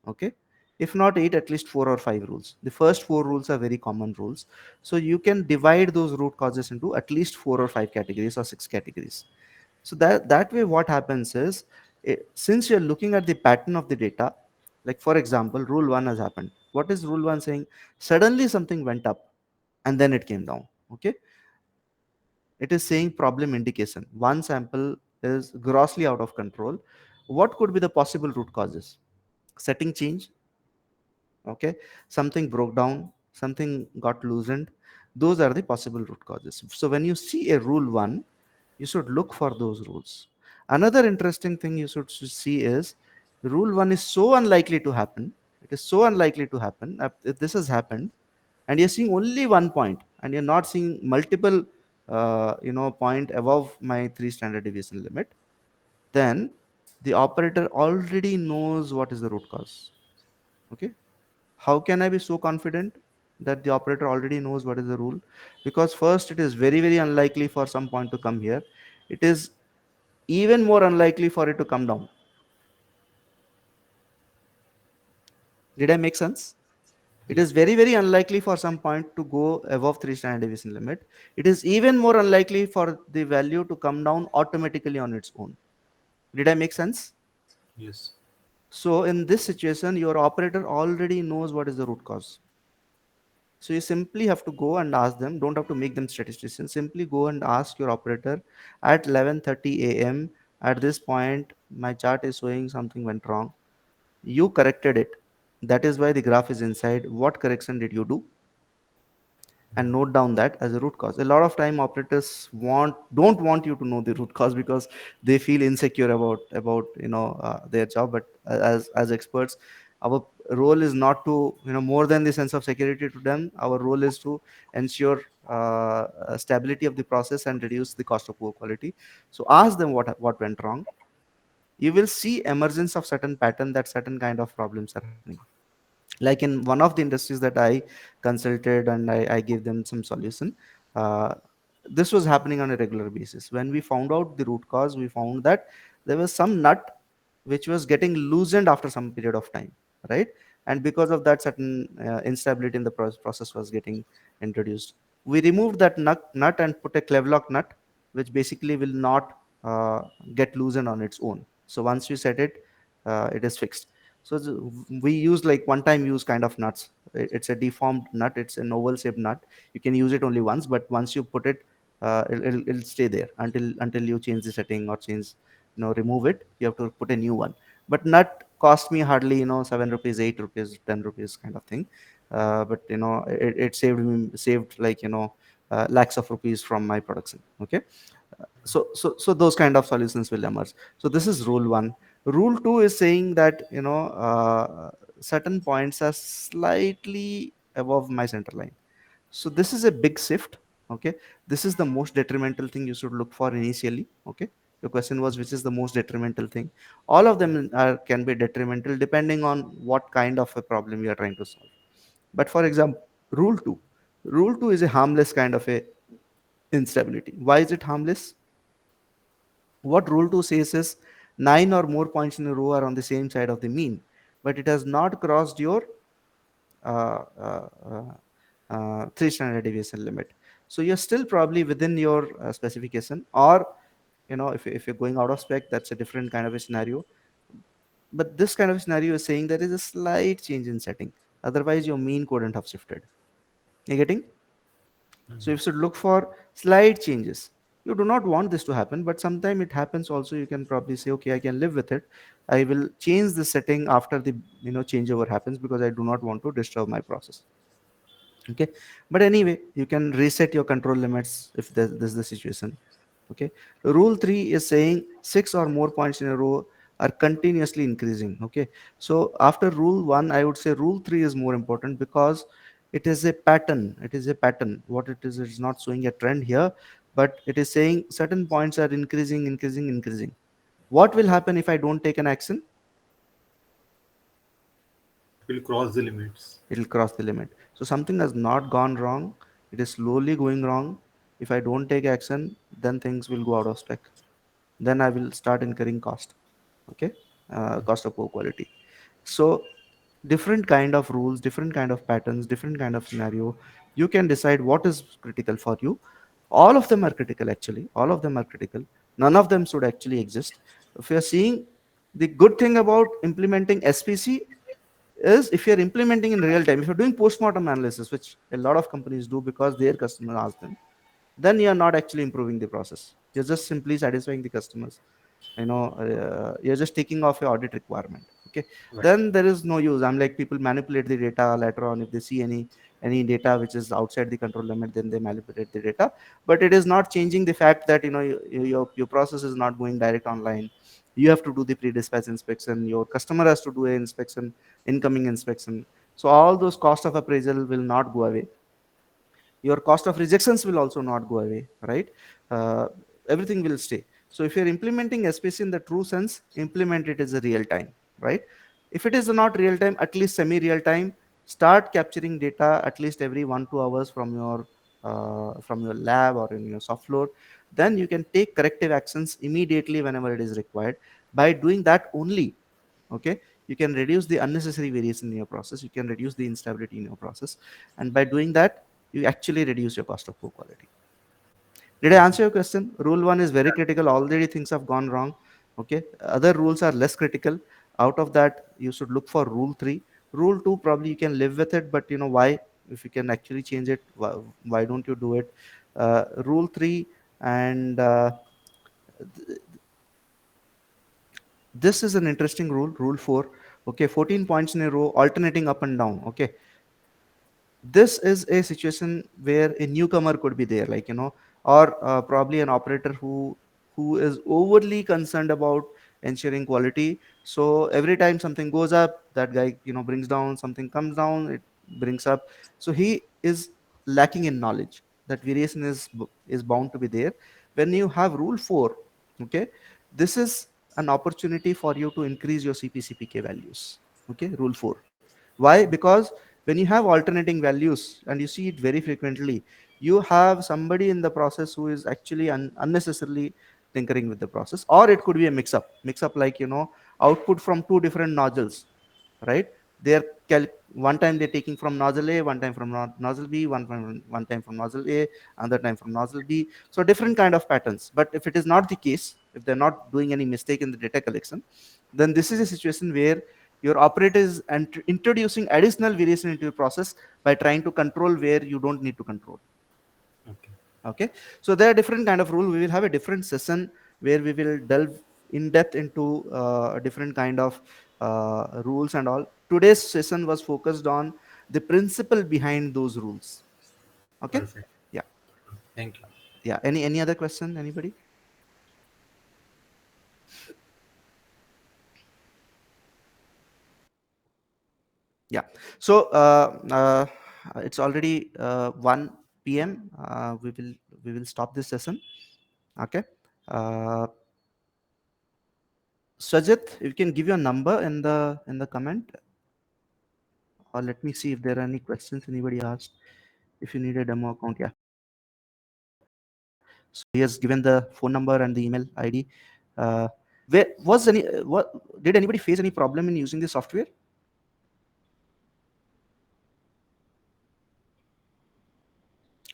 Okay, if not 8, at least 4 or 5 rules. The first 4 rules are very common rules. So you can divide those root causes into at least 4 or 5 categories or 6 categories. So that way, what happens is, since you're looking at the pattern of the data, like for example, rule 1 has happened. What is rule 1 saying? Suddenly something went up and then it came down. Okay, it is saying problem indication. One sample is grossly out of control. What could be the possible root causes? Setting change. Okay, something broke down, something got loosened. Those are the possible root causes. So when you see a rule 1, you should look for those rules. Another interesting thing you should see is rule 1 is so unlikely to happen. It is so unlikely to happen. If this has happened and you're seeing only one point and you're not seeing multiple point above my 3 standard deviation limit, then the operator already knows what is the root cause. Okay, how can I be so confident that the operator already knows what is the rule? Because first, it is very, very unlikely for some point to come here. It is even more unlikely for it to come down. Did I make sense? It is very, very unlikely for some point to go above 3 standard deviation limit. It is even more unlikely for the value to come down automatically on its own. Did I make sense? Yes. So in this situation, your operator already knows what is the root cause. So you simply have to go and ask them, don't have to make them statisticians. Simply go and ask your operator at 11:30 a.m. at this point, my chart is showing something went wrong. You corrected it. That is why the graph is inside. What correction did you do? And note down that as a root cause. A lot of time operators don't want you to know the root cause because they feel insecure about their job. But as experts, our role is not to, more than the sense of security to them, our role is to ensure stability of the process and reduce the cost of poor quality. So ask them what went wrong. You will see emergence of certain pattern, that certain kind of problems are happening. Like in one of the industries that I consulted and I gave them some solution. This was happening on a regular basis. When we found out the root cause, we found that there was some nut which was getting loosened after some period of time, right? And because of that, certain instability in the process was getting introduced. We removed that nut and put a clevelock nut, which basically will not get loosened on its own. So once you set it, it is fixed. So we use like one time use kind of nuts. It's a deformed nut, it's an oval shaped nut. You can use it only once, but once you put it, it'll stay there until you change the setting or change, remove it. You have to put a new one. But nut cost me hardly 7 rupees, 8 rupees, 10 rupees kind of thing. But it saved like lakhs of rupees from my production. Okay. So those kind of solutions will emerge. So this is rule one. Rule two is saying that certain points are slightly above my center line. So this is a big shift. Okay. This is the most detrimental thing you should look for initially. Okay. Your question was which is the most detrimental thing. All of them can be detrimental depending on what kind of a problem you are trying to solve. But for example, rule 2 is a harmless kind of a instability. Why is it harmless? What rule 2 says is 9 or more points in a row are on the same side of the mean, but it has not crossed your uh, uh, uh, 3 standard deviation limit. So you're still probably within your specification, or if you're going out of spec, that's a different kind of a scenario. But this kind of scenario is saying there is a slight change in setting. Otherwise, your mean couldn't have shifted. You getting? So you should look for slight changes. You do not want this to happen, but sometimes it happens also. You can probably say, okay, I can live with it. I will change the setting after the changeover happens because I do not want to disturb my process. Okay. But anyway, you can reset your control limits if this is the situation. Okay. Rule 3 is saying 6 or more points in a row are continuously increasing. Okay. So after rule 1, I would say rule 3 is more important because it is a pattern. It is a pattern. What it is not showing a trend here, but it is saying certain points are increasing, increasing, increasing. What will happen if I don't take an action? Will cross the limits. It will cross the limit. So something has not gone wrong. It is slowly going wrong. If I don't take action, then things will go out of spec. Then I will start incurring cost. Okay. Cost of poor quality. So different kind of rules, different kind of patterns, different kind of scenario, you can decide what is critical for you. All of them are critical, actually. All of them are critical. None of them should actually exist. If you're seeing, the good thing about implementing SPC is if you're implementing in real time, if you're doing postmortem analysis, which a lot of companies do because their customer asks them, then you're not actually improving the process. You're just simply satisfying the customers. You're just taking off your audit requirement. Okay. Right. Then there is no use. I'm like, people manipulate the data later on. If they see any data which is outside the control limit, then they manipulate the data. But it is not changing the fact that your process is not going direct online. You have to do the pre-dispatch inspection. Your customer has to do an inspection, incoming inspection. So all those cost of appraisal will not go away. Your cost of rejections will also not go away, right? uh, Everything will stay. So if you're implementing SPC in the true sense, implement it as a real time, right? If it is not real time, at least semi real time, start capturing data at least every 1-2 hours from your lab or in your soft floor. Then you can take corrective actions immediately whenever it is required. By doing that only, okay, you can reduce the unnecessary variation in your process, you can reduce the instability in your process, and by doing that, you actually reduce your cost of poor quality. Did I answer your question? Rule 1 is very critical. Already things have gone wrong. Okay. Other rules are less critical. Out of that, you should look for rule 3. Rule 2, probably you can live with it, but why? If you can actually change it, why don't you do it? Rule 3 and this is an interesting rule. Rule 4. Okay. 14 points in a row, alternating up and down. Okay. This is a situation where a newcomer could be there, like or probably an operator who is overly concerned about ensuring quality. So every time something goes up, that guy brings down, something comes down, it brings up. So he is lacking in knowledge. That variation is bound to be there. When you have rule 4, okay, this is an opportunity for you to increase your CPCPK values. Okay, rule 4. Why? Because when you have alternating values, and you see it very frequently, you have somebody in the process who is actually unnecessarily tinkering with the process. Or it could be a mix up like output from two different nozzles, right? They're one time they're taking from nozzle A, one time from nozzle B, one time from nozzle A, another time from nozzle B. So different kind of patterns. But if it is not the case, if they're not doing any mistake in the data collection, then this is a situation where your operator is introducing additional variation into your process by trying to control where you don't need to control. Okay, so there are different kind of rules. We will have a different session where we will delve in depth into different kind of rules and all. Today's session was focused on the principle behind those rules. Okay. Perfect. Yeah. Thank you. Yeah. Any other question? Anybody? Yeah. So it's already 1 p.m. We will stop this session. Okay. Sajid, you can give your number in the comment, or let me see if there are any questions anybody asked. If you need a demo account, yeah. So he has given the phone number and the email ID. Where was any? What did anybody face any problem in using the software?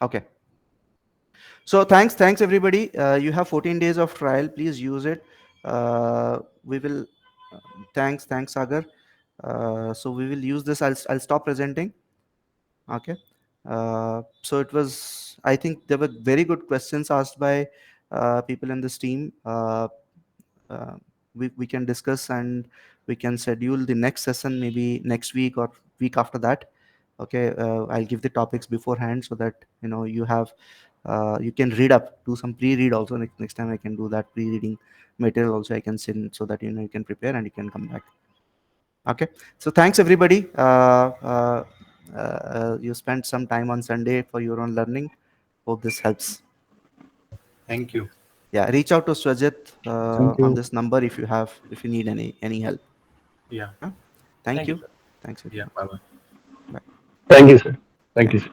Okay. So thanks everybody. You have 14 days of trial. Please use it. We will. Thanks Sagar. So we will use this. I'll stop presenting. Okay. So it was. I think there were very good questions asked by people in this team. Uh, we can discuss and we can schedule the next session maybe next week or week after that. Okay, I'll give the topics beforehand so that you have you can read up, do some pre-read also. Next time I can do that pre-reading material also. I can send so that you can prepare and you can come back. Okay, so thanks everybody. You spent some time on Sunday for your own learning. Hope this helps. Thank you. Yeah, reach out to Swajit Thank on you. this number if you need any help. Yeah. Thank Thank you, you. sir. Thanks Yeah. everybody. Bye bye. Bye. Thank you, sir. Yeah. Thank you, sir.